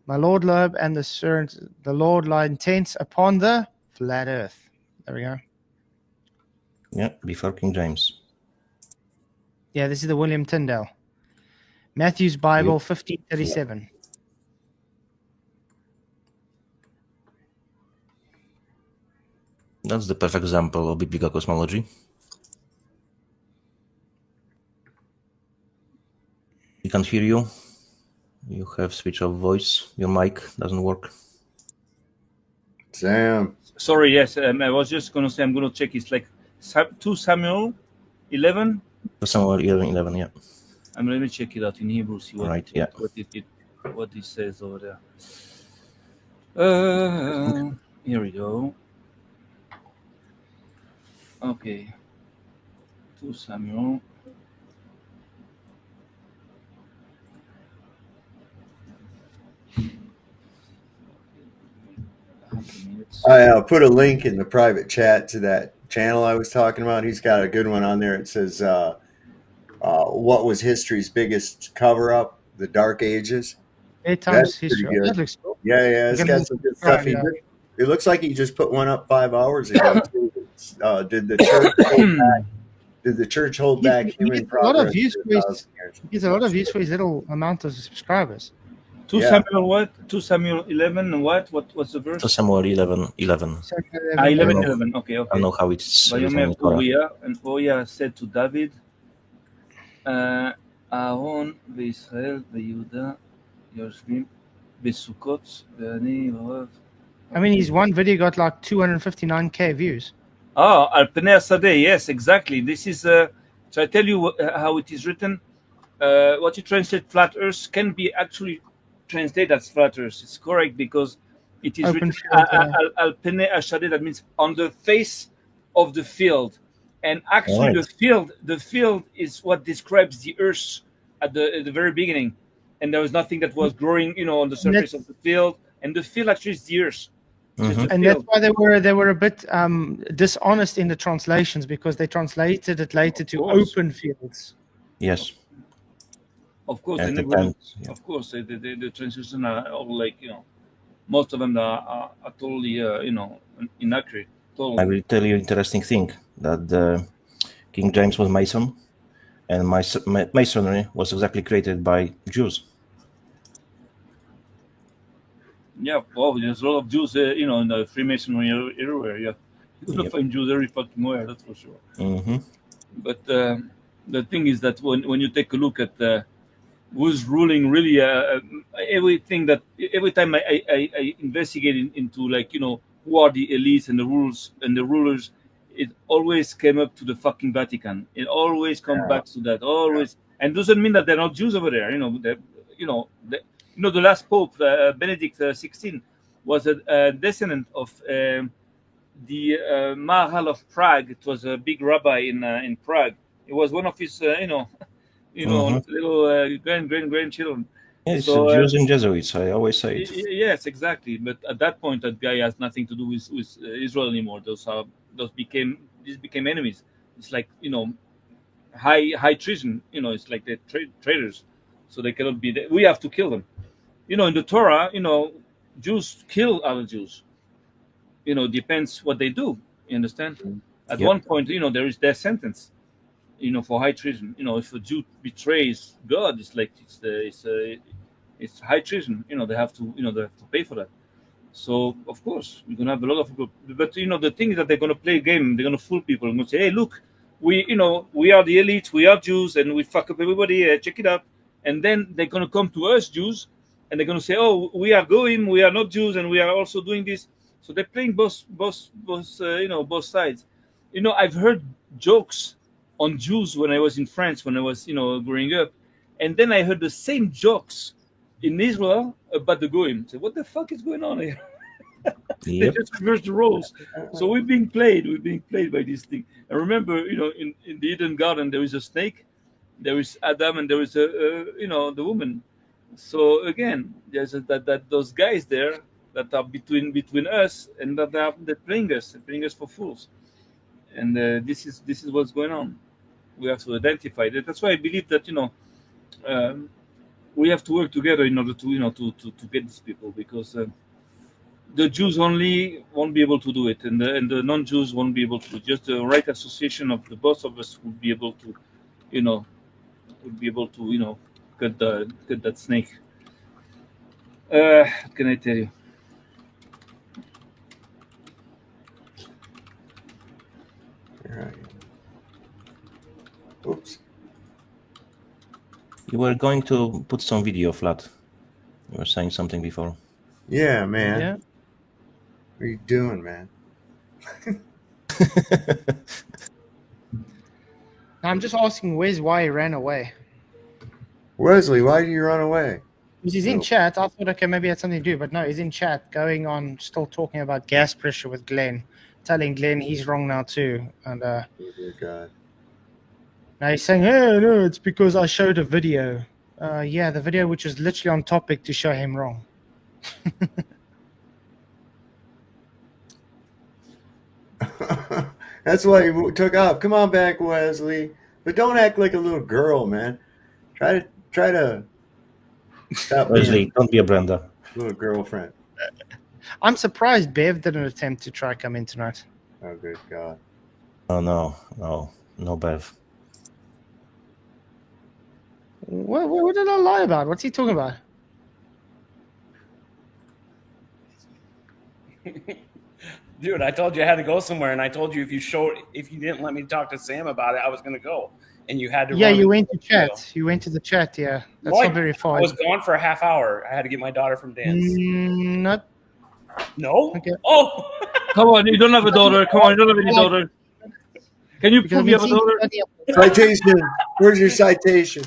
My Lord Loeb and the Lord lie intent upon the flat earth. There we go. Yeah, before King James. Yeah, this is the William Tyndale. Matthew's Bible, 1537. That's the perfect example of biblical cosmology. We can't hear you. You have switch off voice. Your mic doesn't work. Sam. Sorry, yes. I was just going to say, I'm going to check. It's like 2 Samuel 11? 2 Samuel 11, yeah. Let me check it out in Hebrew, see what, what it says over there. Here we go. Okay. 2 Samuel. I put a link in the private chat to that channel I was talking about. He's got a good one on there. It says, what was history's biggest cover-up? The Dark Ages. That's history. That looks cool. Yeah, it's got some good stuff. It looks like he just put one up 5 hours ago. Did the church hold back Did the church hold back human progress? A lot of views he gets a lot of views for his little amount of subscribers. 2 Samuel what? 2 Samuel 11 what? What's the verse? 2 Samuel 11. 11. Okay. I don't know how it's written in and Oya said to David, Aaron וישראל ויהודה יושבים בסוכות ואני אוהב. I mean, his one video got like 259k views. Oh, Al Pnei Sadeh, yes, exactly. This is so I tell you how it is written. What you translate flat earth can be actually translated as flat earth. It's correct because it is written Al Pnei Sadeh. That means on the face of the field. And actually, the field is what describes the earth at the very beginning. And there was nothing that was growing, on the surface of the field. And the field actually is the earth. Mm-hmm. And that's why they were a bit dishonest in the translations, because they translated it later to open fields. Yes. Of course, of course, the translations are all like most of them are totally inaccurate. Totally. I will tell you an interesting thing that King James was Mason, and Masonry was exactly created by Jews. Yeah, well, there's a lot of Jews, in the Freemasonry everywhere. Yeah, you're gonna find Jews every fucking where, that's for sure. Mm-hmm. But the thing is that when you take a look at who's ruling, really, everything that every time I investigate into who are the elites and the rules and the rulers, it always came up to the fucking Vatican. It always comes back to that. Always, and doesn't mean that they're not Jews over there. The last Pope, Benedict XVI, was a descendant of the Mahal of Prague. It was a big rabbi in Prague. It was one of his, little grandchildren. Yeah, it's Jews and Jesuits. I always say it. Yes, exactly. But at that point, that guy has nothing to do with Israel anymore. These became enemies. It's like high treason. It's like they're traitors, so they cannot be there. We have to kill them. In the Torah, Jews kill other Jews. Depends what they do. You understand? At one point, there is death sentence. For high treason. If a Jew betrays God, it's like it's high treason. They have to pay for that. So of course we're gonna have a lot of people. But the thing is that they're gonna play a game. They're gonna fool people. They're gonna say, hey, look, we are the elite. We are Jews, and we fuck up everybody. Check it out. And then they're gonna come to us Jews, and they're gonna say, oh, we are not Jews, and we are also doing this. So they're playing both sides. I've heard jokes on Jews when I was in France, when I was, growing up. And then I heard the same jokes in Israel about the Goyim. So what the fuck is going on here? They just reversed the roles. So we're being played by this thing. And remember, in the Eden Garden, there is a snake, there is Adam, and there is the woman. So again, there's those guys there that are between us, and that they're playing us for fools. And this is what's going on. We have to identify that. That's why I believe that we have to work together in order to get these people, because the Jews only won't be able to do it, and the non-Jews won't be able to. Just the right association of the both of us would be able to, cut that snake. What can I tell you? Right. Oops. You were going to put some video, Flat. You were saying something before. Yeah, man. Yeah. What are you doing, man? I'm just asking why he ran away. Wesley, why did you run away? Because he's in chat. I thought, okay, maybe he had something to do, but no, he's in chat going on, still talking about gas pressure with Glenn, telling Glenn he's wrong now too. And oh, dear God. Now he's saying, hey, no, it's because I showed a video. Yeah, the video which was literally on topic to show him wrong. That's why he took off. Come on back, Wesley. But don't act like a little girl, man. Try to stop Wesley, don't be a Brenda. Little girlfriend. I'm surprised Bev didn't attempt to try come in tonight. Oh, good God. Oh, no. No birth. What did I lie about? What's he talking about? Dude, I told you I had to go somewhere, and I told you if you didn't let me talk to Sam about it, I was going to go, and you had to. Yeah, you went to chat. You went to the chat. Yeah, that's not very far. I was gone for a half hour. I had to get my daughter from dance. Nope. No. Okay. Oh, come on! You don't have a daughter. Come on! You don't have any daughter. Can you prove you have a daughter? Citation. Where's your citation?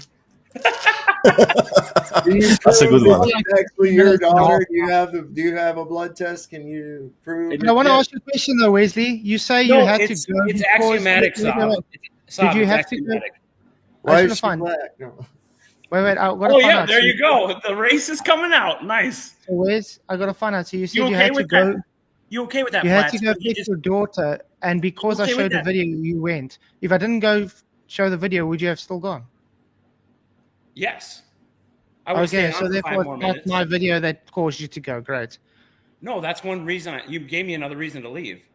That's a good one. Actually, your daughter. Do you have a blood test? Can you prove? I want to ask you a question though, Wesley. You say you had to go. It's axiomatic, Saab. Did you have to go? Why is she black? No. Wait. Oh yeah, there you go. The race is coming out. Nice. So Wes, I gotta find out. So you said you had to go. You okay with that? You had to go pick your daughter, and because I showed the video, you went. If I didn't go show the video, would you have still gone? Yes. Okay, so therefore that's my video that caused you to go. Great. No, that's one reason. You gave me another reason to leave.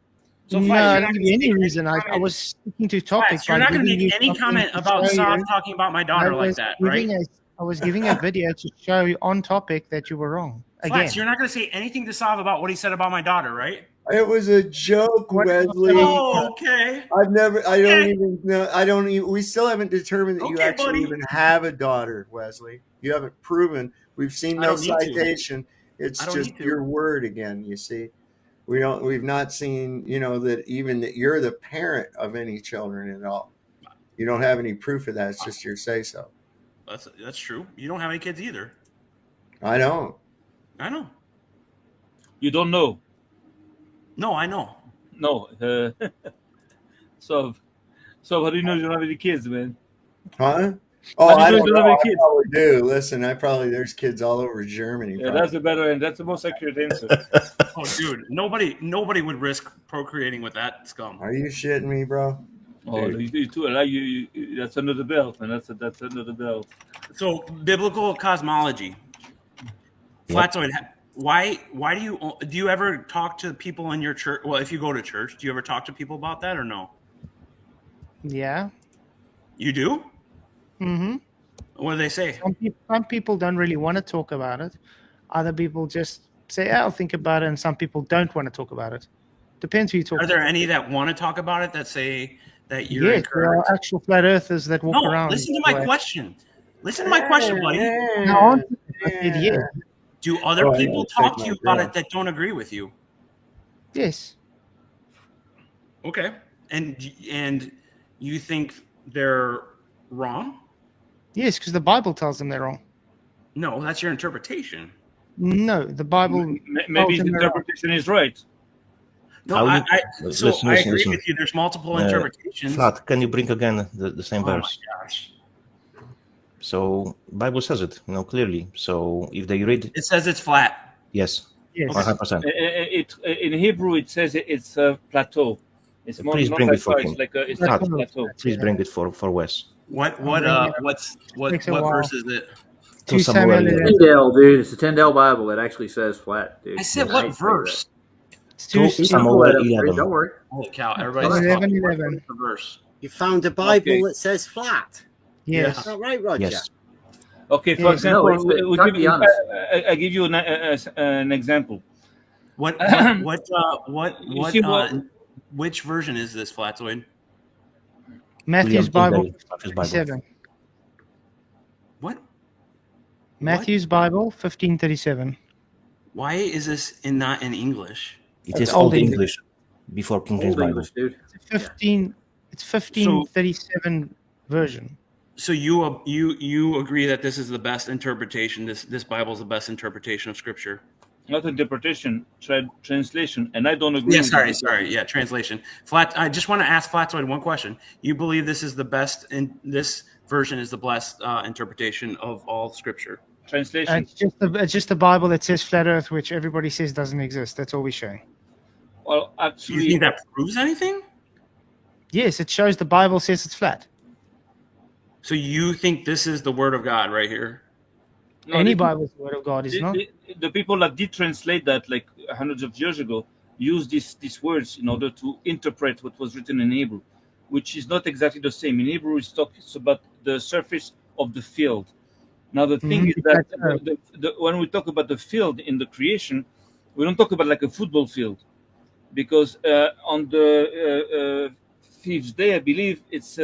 So no, I didn't give you any reason. I was sticking to topic. You're not going to make any comment about Saab talking about my daughter like that, right? I was giving a video to show you on topic that you were wrong. Flats, you're not going to say anything to Saab about what he said about my daughter, right? It was a joke, Wesley. Oh, okay. We still haven't determined that you actually even have a daughter, Wesley. You haven't proven. We've seen no citation. It's just your word again, you see. We've not seen, that even that you're the parent of any children at all. You don't have any proof of that. It's just your say-so. That's true. You don't have any kids either. I don't. I know. You don't know. No, I know. No. So how do you know you don't have any kids, man? Huh? Oh, I don't know. I probably do. Listen, there's kids all over Germany. Yeah, that's the better end. That's the most accurate answer. Oh, dude, nobody would risk procreating with that scum. Are you shitting me, bro? Oh, you too. You, that's under the belt, man. That's under the belt. So, biblical cosmology. Flatzoid, why do you ever talk to people in your church? Well, if you go to church, do you ever talk to people about that or no? Yeah. You do? Mm-hmm. What do they say? Some people don't really want to talk about it. Other people just say, I'll think about it, and some people don't want to talk about it. Depends who you talk to. Are there any that want to talk about it that say that you're incorrect? There are actual flat earthers that walk around. Listen to my question. Listen to my question, buddy. No, yeah. Do other people talk to you about it that don't agree with you? Yes. Okay. And you think they're wrong? Yes, because the Bible tells them they're wrong. No, that's your interpretation. No, the Bible. Maybe his interpretation is right. No, I agree with you. There's multiple interpretations. Flat, can you bring again the same verse? Oh my gosh. So Bible says it, clearly. So if they read, it says it's flat. Yes. 100%. In Hebrew, it says it's a plateau. It's please bring it for him. It's like a plateau. Please bring it for Wes. What verse is it? Tyndale, dude. It's the Tyndale Bible. It actually says flat, dude. I said what verse? It's 2 Samuel 11. Don't worry. Holy cow! Everybody's 11. The verse. You found a Bible that says flat. Yes. Is that right, Roger? Yes. Okay, for example, I give you an example. Which version is this, Flatzoid? Matthew's Bible, 57. What? Matthew's Bible, 1537. Why is this not in English? It is Old English before King James Bible. English, dude. It's 1537 version. So you agree that this is the best interpretation? This Bible is the best interpretation of Scripture? Not interpretation, translation, and I don't agree. Yeah, sorry. Yeah, translation. I just want to ask Flatzoid one question. You believe this is the best, and this version is the best interpretation of all Scripture? Translation. It's just the Bible that says flat Earth, which everybody says doesn't exist. That's all we're showing. Well, actually, you think that proves anything? Yes, it shows the Bible says it's flat. So you think this is the Word of God right here? No, Any Bible is the Word of God, is not. The people that did translate that like hundreds of years ago used these words in order to interpret what was written in Hebrew. which is not exactly the same. In Hebrew, it's talks about the surface of the field. Now, the thing is that when we talk about the field in the creation, we don't talk about like a football field, because on the fifth day, I believe it's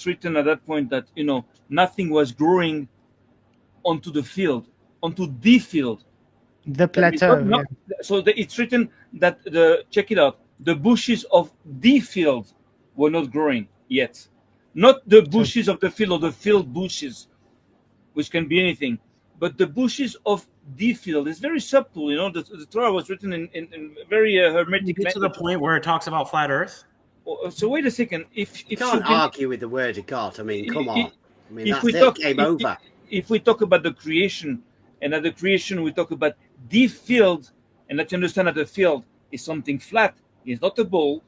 written at that point that nothing was growing onto the field, onto the field, the plateau. So it's written that check it out. The bushes of the field were not growing yet, not the bushes of the field or the field bushes, which can be anything, but the bushes of the field. Is very subtle. The Torah was written in very hermetic. You get to the point where it talks about flat Earth. So wait a second. If you can't argue with the word of God, I mean, come on. I mean, if that's game over. If we talk about the creation, and at the creation we talk about the field, and let you understand that the field is something flat. It's not a ball.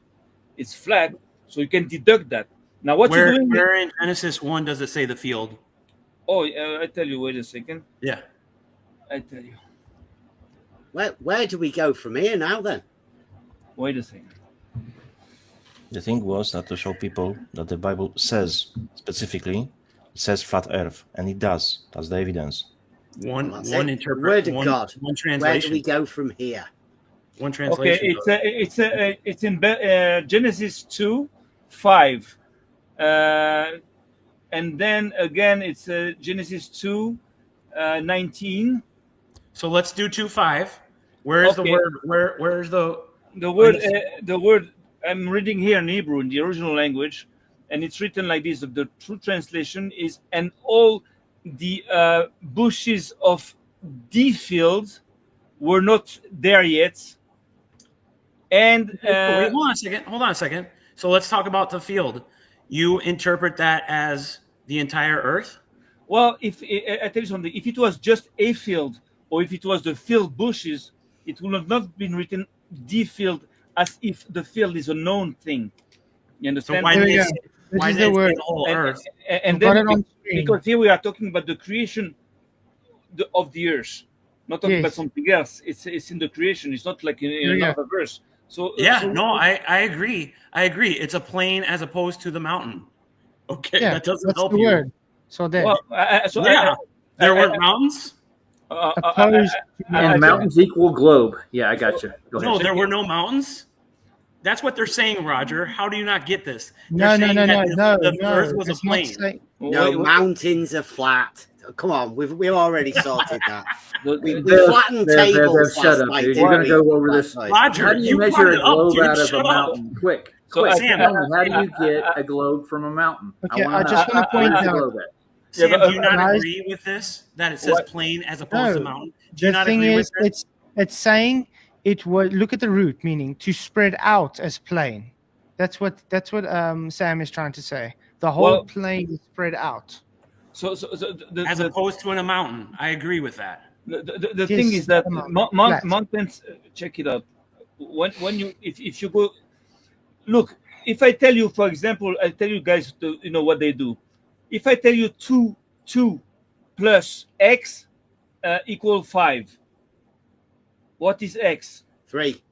It's flat. So you can deduct that. Now, what you're doing? Where in Genesis 1 does it say the field? Oh, I tell you. Wait a second. Yeah, I tell you. Where do we go from here now? Then. Wait a second. The thing was that to show people that the Bible says specifically, it says flat Earth, and it does. That's the evidence. One interpretation. Word of God. One translation. Where do we go from here? One translation. Okay, it's in Genesis 2:5, and then again it's Genesis 2:19. So let's do 2:5. Where is the word? Where is the word? The word I'm reading here in Hebrew in the original language, and it's written like this. The true translation is, and all the bushes of the field were not there yet. And hold on a second. So let's talk about the field. You interpret that as the entire earth? Well, if I tell you something, if it was just a field, or if it was the field bushes, it would have not been written the field, as if the field is a known thing. You understand? So why did the word whole earth? And then because here we are talking about the creation of the earth, not talking about something else. It's in the creation. It's not like in another verse. So I agree. It's a plain as opposed to the mountain. Okay, that doesn't help you. Word. So there. Well, there were mountains. And mountains equal globe. Yeah, I got you. Go ahead. No, there were no mountains. That's what they're saying, Roger. How do you not get this? No. The earth was a plain. No, mountains are flat. Come on, we've already sorted that. We flattened tables. Shut up, dude. You're going to go over this. Roger, how do you measure a globe out of a mountain? Quick. Sam, how do you get a globe from a mountain? Okay, I just want to point out. Sam, do you not agree with this? That it says plain as opposed to mountain? Do you not agree with this? It's saying it was, look at the root, meaning to spread out as plain. That's what Sam is trying to say. The whole plane is spread out. So as opposed to in a mountain. I agree with that. The thing is that mountains, check it out. When you if you go look, if I tell you, for example, I tell you guys what they do. If I tell you 2 plus x equal 5, what is x? 3.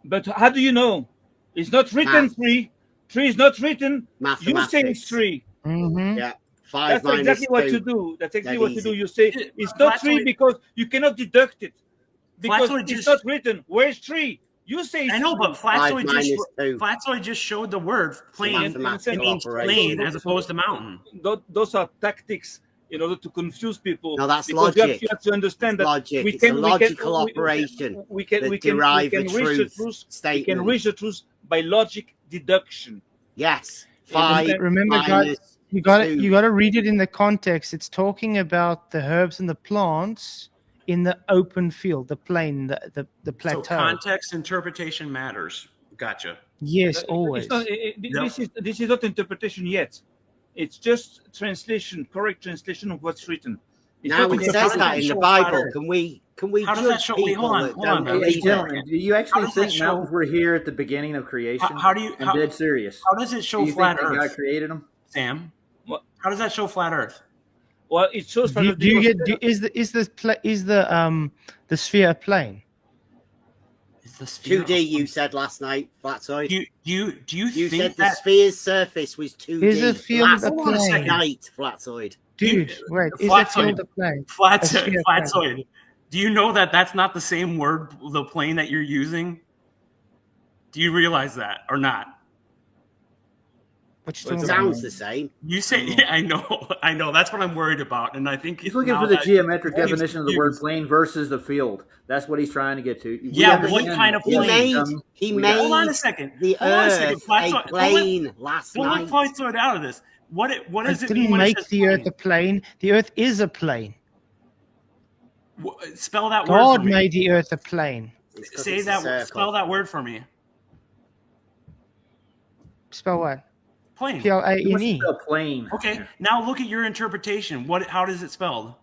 But how do you know? It's not written 3. 3 is not written. You say it's 3. Mm-hmm. Yeah. 5 That's exactly what 2. you do. That's exactly what you do. You say it's not 3 because you cannot deduct it. Because it's not written. Where's 3? You say I know, but Flatsoy just showed the word plain. It means plain as opposed to mountain. Those are tactics in order to confuse people. No, that's logic. You have to understand that logic. It's a logical operation. We can derive a truth statement. We can reach the truth by logic deduction. Yes. 5. Remember, guys, you got to read it in the context. It's talking about the herbs and the plants in the open field, the plain, the plateau. So context interpretation matters. Gotcha. Yes, always. This is not interpretation yet. It's just translation, correct translation of what's written. Now it says that in the Bible. Can we how does that show? Wait, hold on. Hey, gentlemen, do you actually think mountains were here at the beginning of creation? I'm dead serious. How does it show flat Earth? God created them? Sam, how does that show flat Earth? Well, it shows. Is the sphere a plane? Is the sphere 2D? You said last night, Flatsoid. Do you You think said that the sphere's surface was 2D? Is a field a last plane? night, Flatsoid. Dude, wait. Is a field a plane? Flatsoid. Do you know that that's not the same word, the plane that you're using? Do you realize that or not? It sounds the same. You say, yeah, I know. That's what I'm worried about, and I think he's looking for the geometric definition of the word plane versus the field. That's what he's trying to get to. Yeah, but what kind of plane? He made. Hold on a second. The Earth a plane last night. We'll let Flatsoid out of this. What does it mean? Didn't make the Earth a plane. The Earth is a plane. Spell that word God for me. made the Earth a plane. Say that. Spell that word for me. Spell what? Plane. Plane. Plane. Okay. Now look at your interpretation. How does it spelled?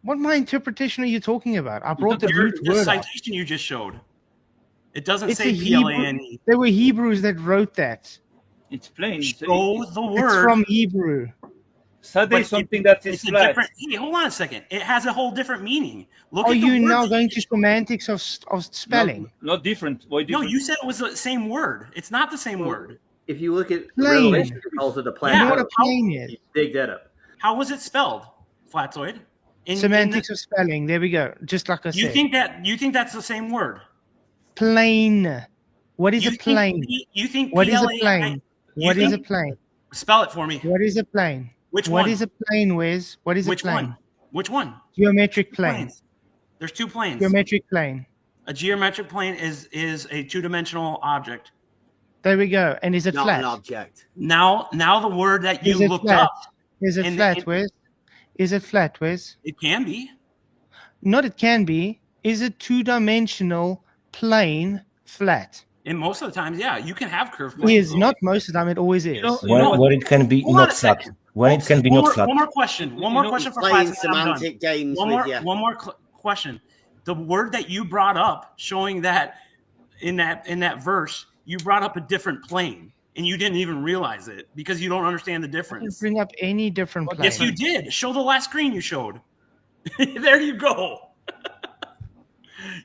What my interpretation are you talking about? I brought the root the word. citation you just showed. It doesn't It's say Plane. There were Hebrews that wrote that. It's plain. Show the word. It's from Hebrew. Suddenly something that is flat. Hey, hold on a second. It has a whole different meaning. Look Are at the you word now going to semantics of spelling? Not different. Why different? No, you said it was the same word. It's not the same word. If you look at Plane. Revelation, it calls it a plane. You know what a plane is? Dig that up. How was it spelled, Flatsoid? Semantics of spelling. There we go. Just like I said. You think that's the same word? Plane. What is a plane? You think what is a plane? What is a plane? Spell it for me. What is a plane? Which what one? What is a plane, Wiz? What is a plane? Which one? Geometric plane. There's two planes. Geometric plane. A geometric plane is a two-dimensional object. There we go. And is it Not flat? an object. Now the word that you looked flat? up. Is it flat, Wiz? Is it flat, Wiz? It can be. Not it can be. Is it two-dimensional, plane, flat? And most of the times, yeah, you can have curved It is not most of the time. It always is. When it can be not flat. When it can be not flat. One more question. One more question for playing class. And I'm semantic done. games One with more. you. One more question. The word that you brought up, showing that in that verse, you brought up a different plane, and you didn't even realize it because you don't understand the difference. Bring up any different plane. Yes, you did. Show the last screen you showed. There you go.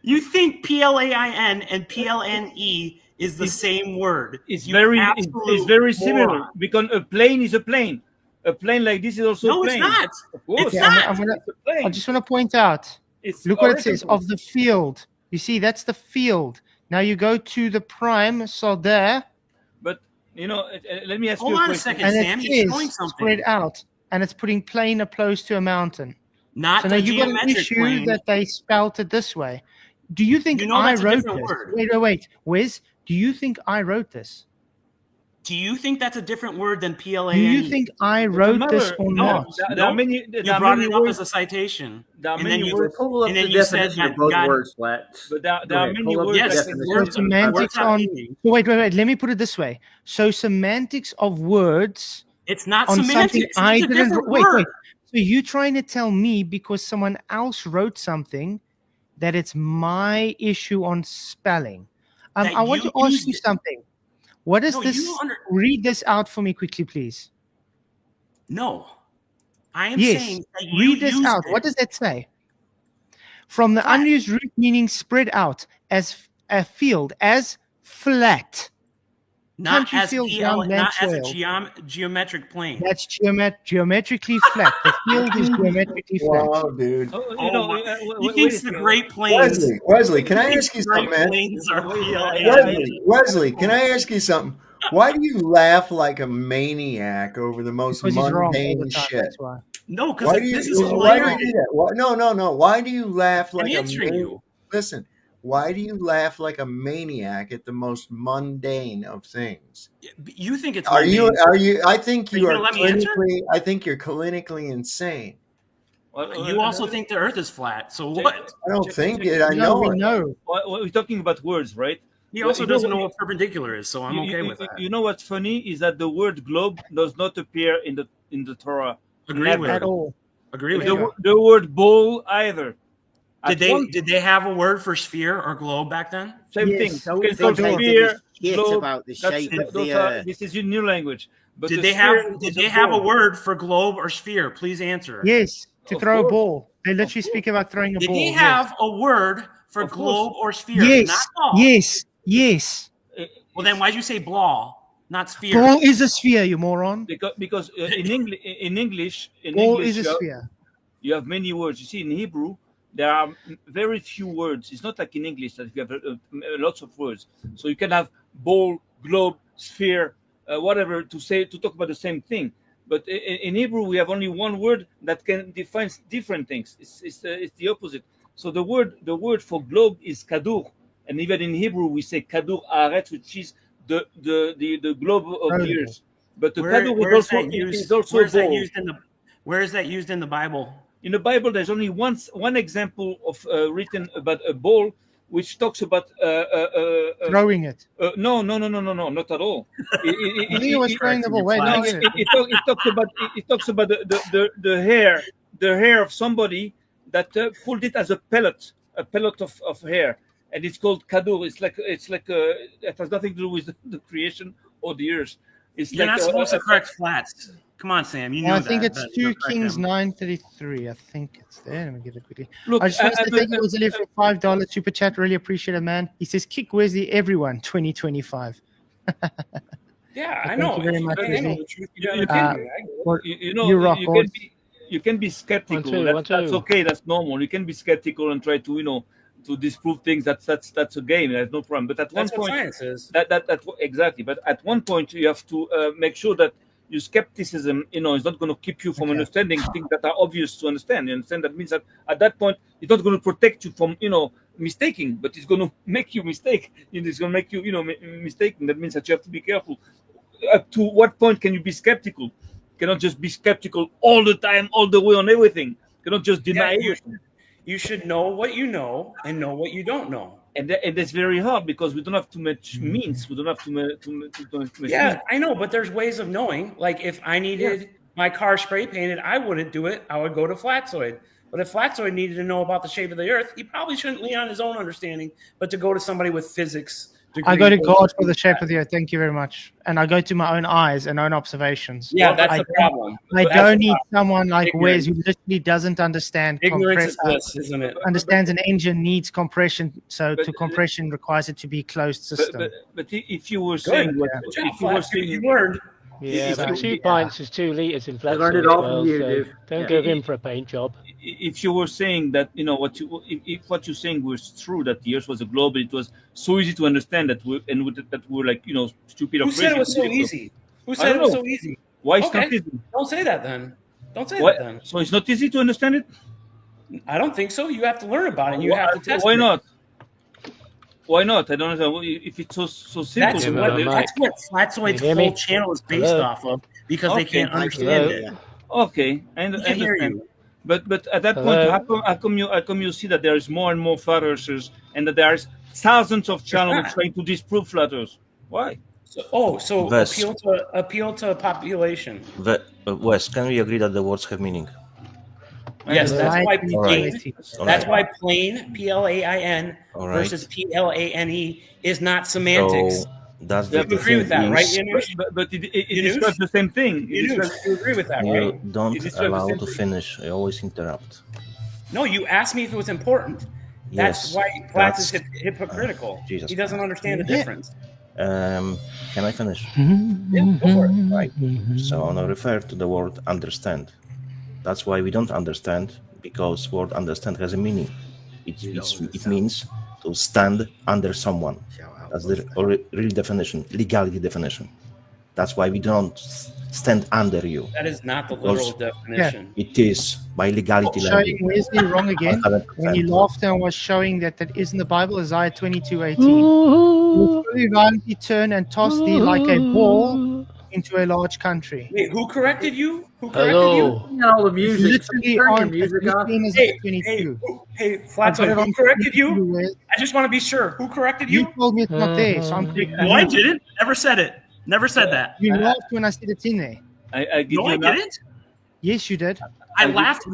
You think PLAIN and PLNE is the same word? It's very similar because a plane is a plane. A plane like this is also a plane. No, it's not. Of course. It's not. I just want to point out. Look what it says of the field. You see, that's the field. Now you go to the prime, so there. But let me ask Hold you a on question. a second, And Sam. it You're is showing something. spread out, and it's putting plane opposed to a mountain. Not so the now you got an geometric issue plane. that they spelt it this way. Do you think I that's a wrote different this? word. Wait. Wiz, do you think I wrote this? Do you think that's a different word than PLANE? Do you think I wrote this or not? There are many. You brought it up as a citation. There are and many then words. Pull up and the then you said definition that of both God- words, Flat. But there are many pull up words. the Yes, definition. words So semantics are on. meaning. Wait. Let me put it this way. So semantics of words It's not on semantics. something It's I a didn't. different Wait. word. So you trying to tell me because someone else wrote something that it's my issue on spelling? That I want you to ask used you it. something. What is No, this? you Read this out for me quickly, please. No. I am Yes. saying that you Read this used out. it. What does that say? From the Flat. unused root meaning spread out as a field, as flat. Not Country as field, PL, ground, not as a soil. geometric plane. That's geometrically flat. The field is geometrically flat. Wow, dude. He thinks the Great Plains. Wesley, can I ask you Great something, man? Plains are PLANE. Wesley, can I ask you something? Why do you laugh like a maniac over the most Because he's wrong all mundane the time. shit? That's why. No, Why because do you, this is why do you hilarious. do that? No. Why do you laugh like I'm a answering you. Listen, why do you laugh like a maniac at the most mundane of things? You think it's Are mundane. you I think Are you you are gonna let me answer? you're clinically insane. You also think the Earth is flat. So what? I don't think it. I know it. No. We're talking about words, right? He also doesn't know what perpendicular is, so I'm okay with that. You know what's funny is that the word globe does not appear in the Torah. Agree Never. with At you. all. Agree with you. The word bowl either. Did they have a word for sphere or globe back then? Same Yes. thing. Don't Okay, think so they sphere, give a shit globe, about the that's- shape of those the are- Earth. This is your new language. But Did the they sphere have is a bowl. word for globe or sphere? Please answer. Yes, to Of throw a course. ball. They literally speak about throwing a Did ball. they yes. have a word for globe or sphere, Yes, not ball. yes. Well, then why'd you say ball, not sphere? Ball is a sphere, you moron. Because in English, ball is a sphere. You have many words. You see, in Hebrew, there are very few words. It's not like in English that you have lots of words. So you can have ball, globe, sphere, whatever to talk about the same thing. But in Hebrew, we have only one word that can define different things. It's the opposite. So the word for globe is kadur, and even in Hebrew we say kadur haaretz, which is the globe of the earth. But the kadur is also ball. Where is that used in the Bible? In the Bible, there's only one example of written about a ball, which talks about throwing it. No, not at all. He was throwing the ball. Wait, no, it talks about the hair of somebody that pulled it as a pellet of hair, and it's called kadur. It's like it has nothing to do with the creation or the earth. You're not supposed to correct flats. Come on, Sam. You know I think it's 2 Kings 9:33. I think it's there. Let me get it quickly. Look, I just want to say thank you, Ozzy, for $5 super chat. Really appreciate it, man. He says, "Kick Wesley, everyone, 2025." Yeah, I know. Thank you very much, Wesley. You can be skeptical. That's okay. That's normal. You can be skeptical and try to to disprove things. That's a game. There's no problem. But at one point, science is. That exactly. But at one point, you have to make sure that your skepticism, is not going to keep you from understanding things that are obvious to understand. You understand? That means that at that point, it's not going to protect you from, mistaking, but it's going to make you mistake. It's going to make you, mistaken. That means that you have to be careful. Up to what point can you be skeptical? You cannot just be skeptical all the time, all the way on everything. You cannot just deny everything. You should know what you know and know what you don't know. And that's very hard because we don't have too much means. We don't have to. Yeah, I know, but there's ways of knowing. Like if I needed my car spray painted, I wouldn't do it. I would go to Flatzoid. But if Flatzoid needed to know about the shape of the Earth, he probably shouldn't lean on his own understanding, but to go to somebody with physics. I go to God for the shape of the Earth. Thank you very much. And I go to my own eyes and own observations. Yeah, that's the problem. I don't need someone like Wes who literally doesn't understand. Ignorance is bliss, isn't it? Understands an engine needs compression, so compression requires it to be closed system. But if you were saying you learned. Yeah, but 2 pints is 2 liters in flat. I learned it all from you, dude. Don't go in for a paint job. If you were saying that, if what you're saying was true, that the Earth was a globe, it was so easy to understand that we're like, stupid. Who said it was so easy? Who said it was so easy? Why it's not easy? Don't say that then. Don't say that then. So it's not easy to understand it? I don't think so. You have to learn about it. You have to test it. Why not? Why not? I don't know if it's so simple. That's what Flatzoid's whole channel is based off of, because they can't understand it. Okay, I understand. But at that point, how come you see that there is more and more flat earthers, and that there is thousands of channels trying to disprove flat earth? Why? Appeal to population. Wes, can we agree that the words have meaning? Yes, that's why plain. That's why plain PLAIN versus PLANE is not semantics. So that's you agree with that, right? But it describes the same thing. You agree with that, right? You don't allow to finish. I always interrupt. No, you asked me if it was important. That's why Platz is hypocritical. He doesn't understand the difference. Can I finish? Yeah, go for it. Right. So I want to refer to the word understand. That's why we don't understand, because word understand has a meaning. It means to stand under someone. That's the real definition, legality definition. That's why we don't stand under you. That is not the literal definition. It is by legality. Showing Wesley wrong again. When he laughed and was showing that is in the Bible, Isaiah 22:18. You fully violently turn and toss thee like a ball into a large country. Wait, who corrected you? Who corrected you? All the music. Literally on music. Hey, Flatzo, who corrected you? I just want to be sure. Who corrected you? You told me it's not there, so I'm correcting you. No, I didn't. Never said it. Never said that. You laughed when I said it's in there. I didn't. Yes, you did. I laughed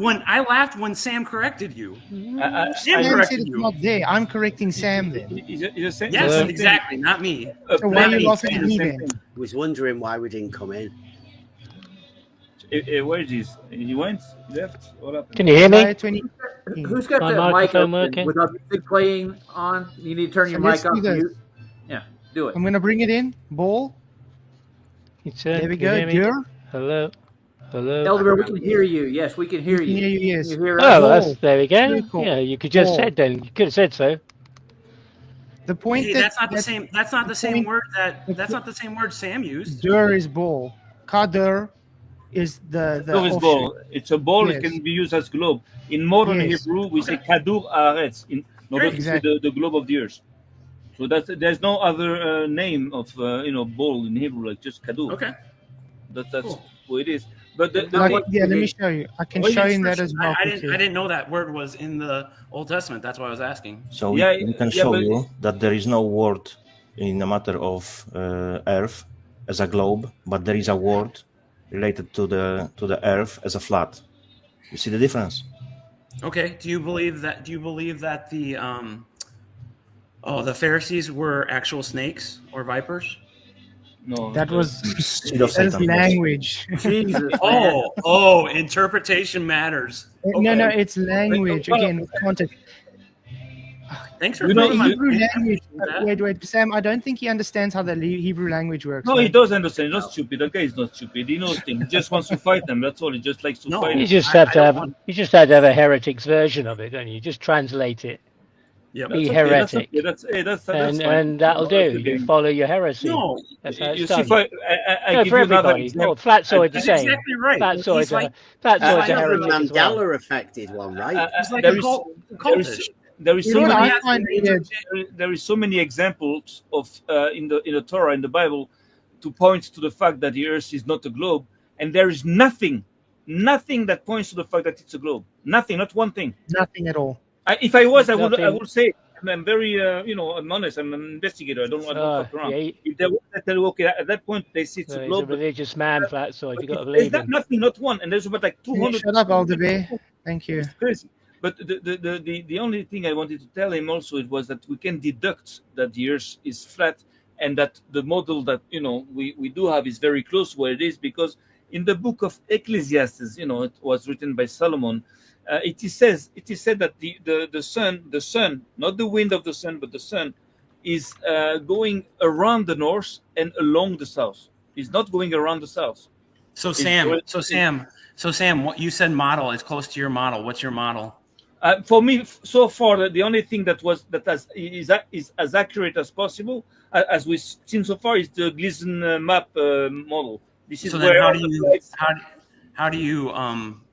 when Sam corrected you. Sam corrected you. It's not there. I'm correcting Sam then. Yes, exactly. Not me. So why are you laughing at me then? I was wondering why we didn't come in. Where is he? He went? Left? What happened? Can you hear me? Who's got that mic open without music playing on? You need to turn your mic off mute. Yeah, do it. I'm going to bring it in. Ball. There we go. Dur. Hello. Hello. Elder, we can hear you. Yes, we can hear you. We can hear you, yes. You hear us? There we go. Yeah, you could just said then. You could have said so. The point that's not the same. That's not the same word that's not the same word Sam used. Dur is ball. Kader is the is ball. It's a ball. Yes. It can be used as globe. In modern Hebrew, we say kadur haaretz. In order to say the globe of the earth. So there's no other name of ball in Hebrew, like just kadur. Okay. That's what it is. But let me show you. I can show you that as well. I didn't know that word was in the Old Testament. That's why I was asking. So we can show you that there is no word in the matter of Earth as a globe, but there is a word related to the Earth as a flat. You see the difference? Okay. Do you believe that the Pharisees were actual snakes or vipers? No, that was language. Jesus. Interpretation matters. Okay. No, it's language. Again, context. Thanks for Hebrew language. Wait, Sam. I don't think he understands how the Hebrew language works. No, he does understand. He's not stupid. That guy is not stupid. He knows things. He just wants to fight them. That's all. He just likes to fight. You just have to have a heretics version of it, don't you? Just translate it. Yep. Be heretic. That's and that'll do. You follow your heresy. No, that's how it's done. I give for everybody. Flatsoid the same. Exactly right. Flatsoid's a heretic as well. Mandela affected one, right? It's like a cultish. There is so many examples of in the Torah, in the Bible, to point to the fact that the earth is not a globe, and there is nothing that points to the fact that it's a globe. Nothing, not one thing. Nothing at all. If I was, I would say I'm very, I'm honest. I'm an investigator. I don't fuck around. Yeah, if they were to tell you, okay, at that point they see it's a globe. He's a religious man, Flatsoid. You got to believe him. Nothing, not one, and there's about like 200. Shut up, Alderby. Thank you. It's crazy. But the only thing I wanted to tell him also it was that we can deduct that the Earth is flat, and that the model that we do have is very close to where it is, because in the book of Ecclesiastes, it was written by Solomon. It is said that the sun, not the wind of the sun, but the sun, is going around the north and along the south. It's not going around the south. So Sam, what you said model is close to your model. What's your model? For me, so far, the only thing is as accurate as possible, as we've seen so far, is the Gleason map model. This is so then how do you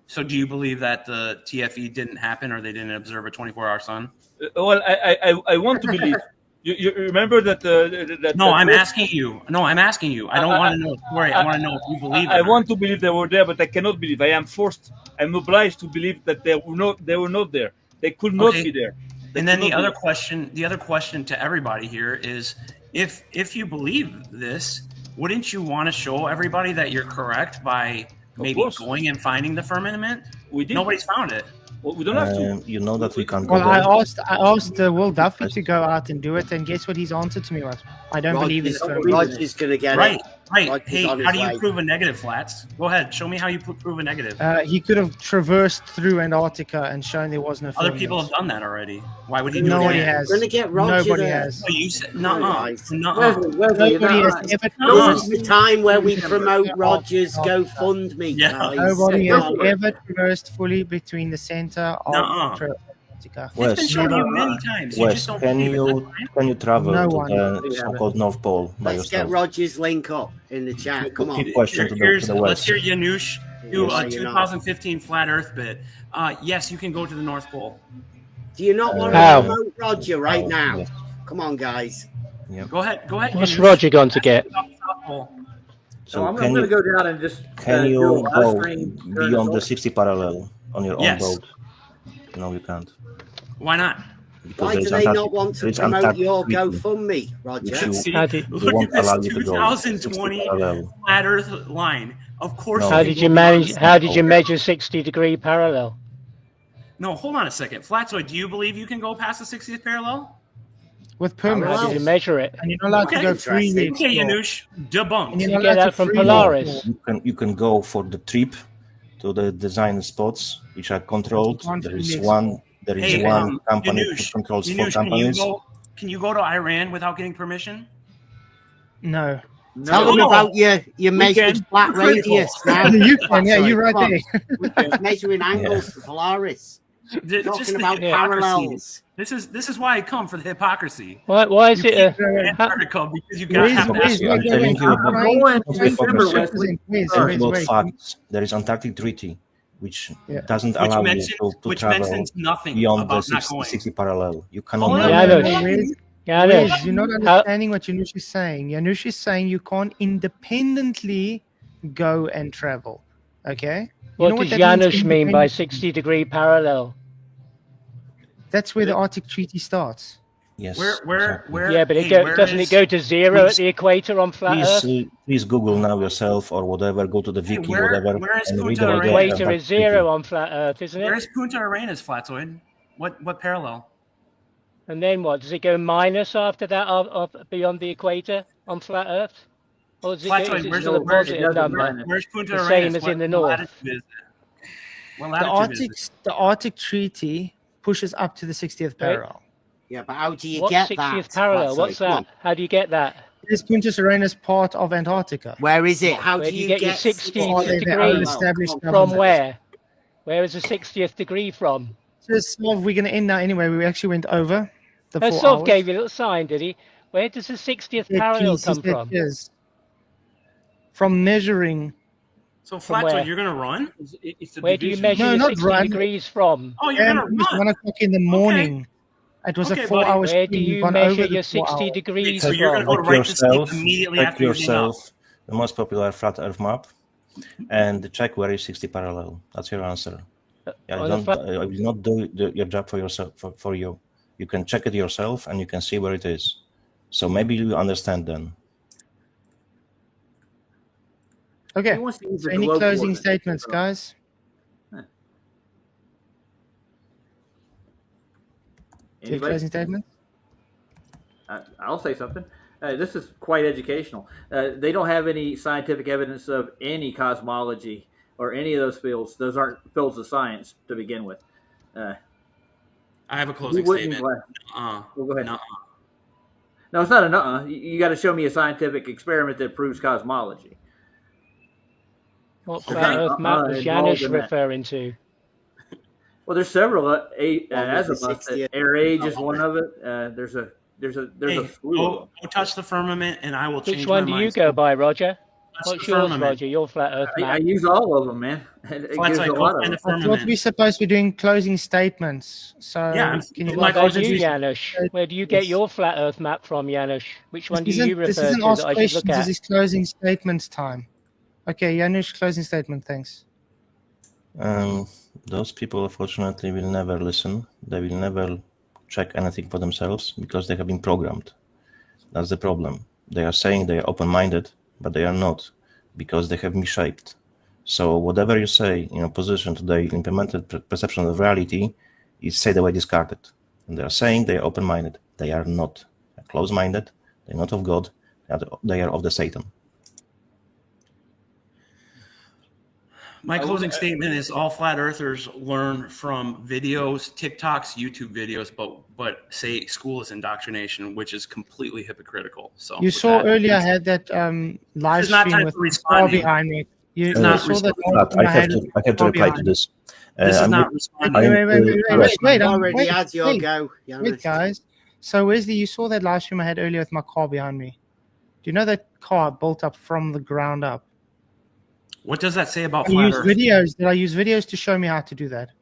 So do you believe that the TFE didn't happen, or they didn't observe a 24-hour sun? Well, I want to believe. You remember that? I'm asking you. No, I'm asking you. I don't want to know. Sorry, I want to know if you believe. I want to believe they were there, but I cannot believe. I'm obliged to believe that they were not there. They could not be there. And then the other question to everybody here is, if you believe this, wouldn't you want to show everybody that you're correct by maybe going and finding the firmament? We did. Nobody's found it. Well, we don't have to. You know that we can't. Well, I asked Will Duffy to go out and do it, and guess what his answer to me was? I don't believe it's Roger's going to get it. Right. Roger's hey, how do you prove a negative, Flats? Go ahead. Show me how you prove a negative. He could have traversed through Antarctica and shown there was no Other people have done that already. Why would he do Nobody that? has. We're going to get Roger Nobody there. has. Oh, you said nuh-uh. Nobody has. This is the time where we promote Roger's GoFundMe, guys. Nobody has ever traversed fully between the center of Antarctica. It's been shown you many times. Wes, can you travel to the so-called North Pole by Let's yourself? get Roger's link up in the chat. Come on. Let's hear Janusz do a 2015 flat Earth bit. Yes, you can go to the North Pole. Do you not want to promote Roger right now? Yes. Come on, guys. Yep. Go ahead. What's Roger going to get? So I'm going to go down and just. Can you go beyond the 60 parallel on your own boat? No, you can't. Why not? Why do they not want to promote your GoFundMe, Roger? Look at this 2020 flat Earth line. Of course. No. How did you measure 60-degree parallel? No, hold on a second. Flatsoid, do you believe you can go past the 60th parallel? With permits. How did you measure it? And you're not allowed to go 3 weeks. Okay, Janusz, debunked. You get that from Polaris. You can go for the trip to the design spots which are controlled. There is one There is one company that controls 4 companies. Can you go to Iran without getting permission? No. Tell them about your measured flat radius now. You can, yeah, you're right there. Measuring angles for Solaris. Talking about parallels. This is why I come for the hypocrisy. Why is it Antarctica? Because you got to have about facts. There is Antarctic Treaty, which doesn't allow you to travel beyond the 60 parallel. You cannot. You're not understanding what Janusz is saying. Janusz is saying you can't independently go and travel. Okay? What does Janusz mean by 60-degree parallel? That's where the Arctic Treaty starts. Yes. Where? Yeah, but doesn't it go to 0 at the equator on flat Earth? Please Google now yourself or whatever. Go to the wiki, whatever. And read the equator is 0 on flat Earth, isn't it? Where's Punta Arenas flatoid? What parallel? And then what? Does it go minus after that up beyond the equator on flat Earth? Or is it still a positive number? Where's Punta the Arenas? Same as in the north. The Arctic Treaty pushes up to the 60th parallel. Yeah, but how do you get that? 60th parallel? What's that? How do you get that? Is Punta Arenas part of Antarctica? Where is it? How do you get your 60th degree from where? Where is the 60th degree from? We're going to end now anyway. We actually went over the 4 hours. Sov gave you a little sign, did he? Where does the 60th parallel come from? From measuring. So flat, you're going to run? Where do you measure the 60 degrees from? Oh, you're going to run? It was 1 o'clock in the morning. It was a 4-hour Where do you measure your 60 degrees from? So you're going to go to right to sleep immediately after yourself the most popular flat Earth map and check where is 60 parallel. That's your answer. I will not do your job for yourself. For you, you can check it yourself and you can see where it is. So maybe you understand then. Okay. So any closing statements, guys? Any closing statements? I'll say something. This is quite educational. They don't have any scientific evidence of any cosmology or any of those fields. Those aren't fields of science to begin with. I have a closing statement. Well, go ahead. No, it's not a nuh-uh. You got to show me a scientific experiment that proves cosmology. What flat Earth map was Janusz referring to? Well, there's several. Azimuth, Air Age is one of it. There's a slew. Go touch the firmament, and I will change. Which one do you go by, Roger? What's yours, firmament. Roger? Your flat Earth map. I use all of them, man. It gives a lot of them. I thought we're supposed to be doing closing statements. So can you what about you, Janusz? Where do you get your flat Earth map from, Janusz? Which one do you refer to that I should look at? This is closing statements time. Okay, Janusz, closing statement. Thanks. Those people, unfortunately, will never listen. They will never check anything for themselves because they have been programmed. That's the problem. They are saying they are open-minded, but they are not because they have misshaped. So whatever you say in opposition to the implemented perception of reality is straight away discarded. And they are saying they are open-minded. They are not. They're close-minded. They're not of God. They are of the Satan. My closing statement is all flat earthers learn from videos, TikToks, YouTube videos, but say school is indoctrination, which is completely hypocritical. So you saw earlier I had that live stream with Paul behind me. You saw that. I have to reply to this. This is not responding. Wait, guys. So Wesley, you saw that live stream I had earlier with my car behind me. Do you know that car built up from the ground up? What does that say about flat Earth? Did I use videos to show me how to do that?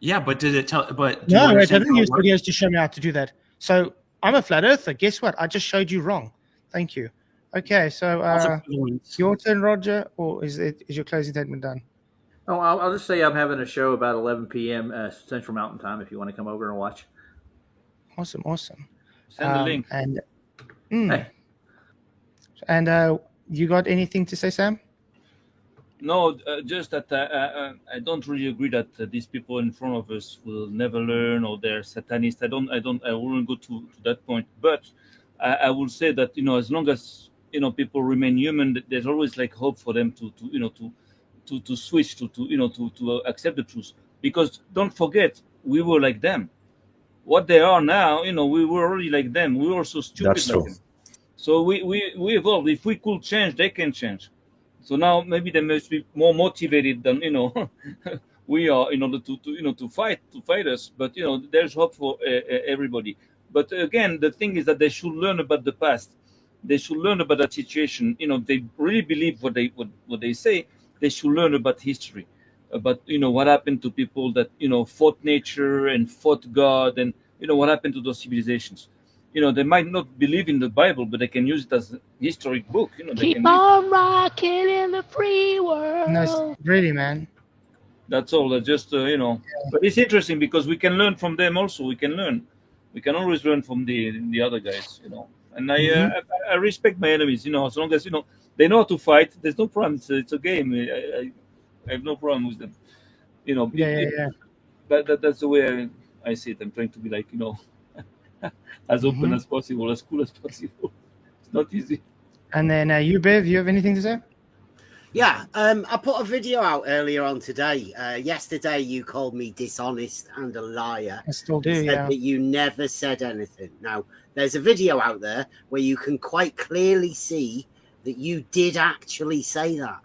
Yeah, but did it tell? But no, I didn't use videos to show me how to do that. So I'm a flat earther. Guess what? I just showed you wrong. Thank you. Okay, so your turn, Roger, or is your closing statement done? Oh, I'll just say I'm having a show about 11 p.m. Central Mountain Time. If you want to come over and watch. Awesome. Send the link. And you got anything to say, Sam? No, just that I don't really agree that these people in front of us will never learn or they're satanists. I wouldn't go to that point. But I will say that as long as people remain human, there's always like hope for them to switch to accept the truth. Because don't forget, we were like them. What they are now, we were already like them. We were so stupid. That's true. Like them. So we evolved. If we could change, they can change. So now maybe they must be more motivated than we are in order to fight us. But there's hope for everybody. But again, the thing is that they should learn about the past. They should learn about that situation. They really believe what they say. They should learn about history, about what happened to people that fought nature and fought God, and what happened to those civilizations. They might not believe in the Bible, but they can use it as a historic book. Keep on rocking in the free world. No, really, man. That's all. Just but it's interesting because we can learn from them. Also, we can always learn from the other guys. And I respect my enemies. As long as they know how to fight, there's no problem. It's a game. I have no problem with them. Yeah. That's the way I see it. I'm trying to be like as open as possible, as cool as possible. It's not easy. And then you, Bev, you have anything to say? Yeah, I put a video out earlier on today. Yesterday, you called me dishonest and a liar. I still do, said that you never said anything. Now, there's a video out there where you can quite clearly see that you did actually say that.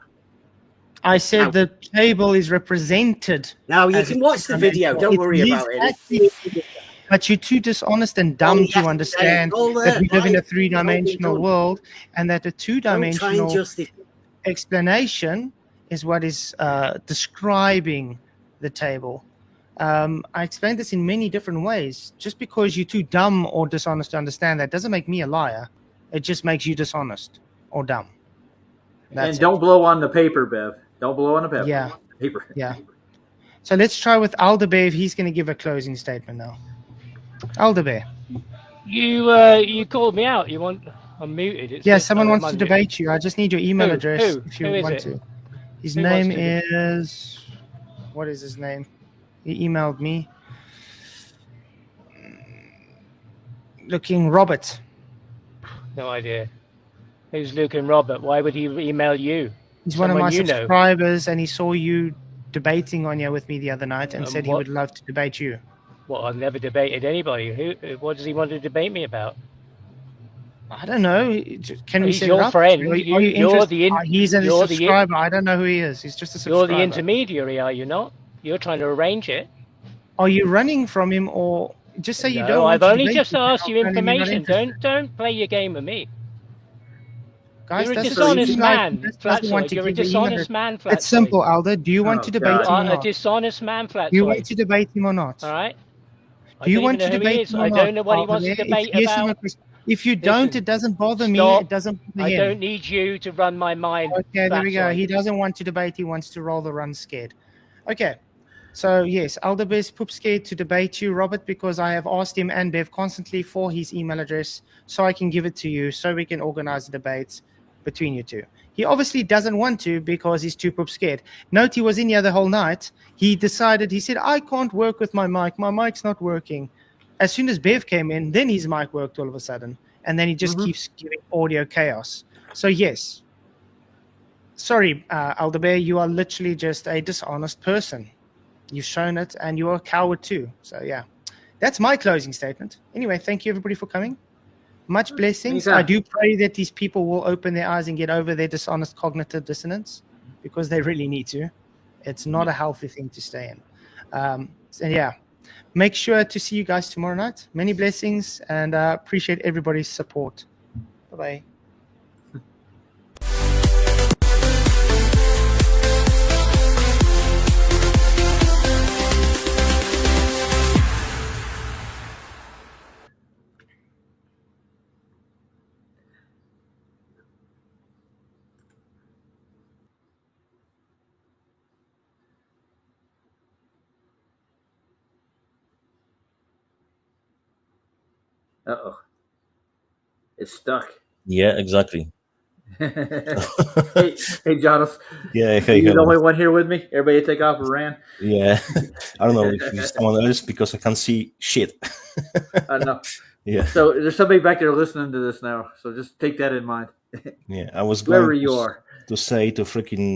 I said the table is represented. Now, you can watch the video. Don't worry about it. But you're too dishonest and dumb to understand that we live in a three-dimensional world, and that a two-dimensional explanation is what is describing the table. I explained this in many different ways. Just because you're too dumb or dishonest to understand that doesn't make me a liar. It just makes you dishonest or dumb. And don't blow on the paper, Bev. Don't blow on the paper. Yeah. Paper. Yeah. So let's try with Alderbev. He's going to give a closing statement now. Alderbev. You called me out. You want? I'm muted. Someone wants to debate you. I just need your email address if you want to. His name is. What is his name? He emailed me. Looking Robert. No idea. Who's Looking Robert? Why would he email you? He's one of my subscribers, and he saw you debating on here with me the other night, and said he would love to debate you. Well, I've never debated anybody. What does he want to debate me about? I don't know. Can we say your friend? He's a subscriber. I don't know who he is. He's just a subscriber. You're the intermediary, are you not? You're trying to arrange it. Are you running from him, or just say you don't? No, I've only just asked you information. Don't play your game with me. Guys, you're a dishonest man, Flatsoid. You're a dishonest man, Flatsoid. It's simple, Alder. Do you want to debate him or not? A dishonest man, Flatsoid. Do you want to debate him or not? All right. Do you want to debate him or not? I don't know what he wants to debate about. If you don't, it doesn't bother me. It doesn't bother him. I don't need you to run my mind. Okay, there we go. He doesn't want to debate. He wants to roll the run scared. Okay. So, yes, Alderbez poop scared to debate you, Robert, because I have asked him and Bev constantly for his email address so I can give it to you so we can organize the debates between you two. He obviously doesn't want to because he's too poop scared. Note he was in here the whole night. He said, I can't work with my mic. My mic's not working. As soon as Bev came in, then his mic worked all of a sudden. And then he just keeps giving audio chaos. So, yes. Sorry, Alderbear, you are literally just a dishonest person. You've shown it, and you're a coward too. So, yeah. That's my closing statement. Anyway, thank you, everybody, for coming. Much blessings. I do pray that these people will open their eyes and get over their dishonest cognitive dissonance, because they really need to. It's not a healthy thing to stay in. So, yeah. Make sure to see you guys tomorrow night. Many blessings, and appreciate everybody's support. Bye-bye. Uh-oh. It's stuck. Yeah, exactly. hey, Jonas. Yeah, hey, you're the only one here with me? Everybody take off and ran? Yeah. I don't know if it's someone else because I can't see shit. I know. Yeah. So there's somebody back there listening to this now. So just take that in mind. Yeah, I was wherever you are to say to freaking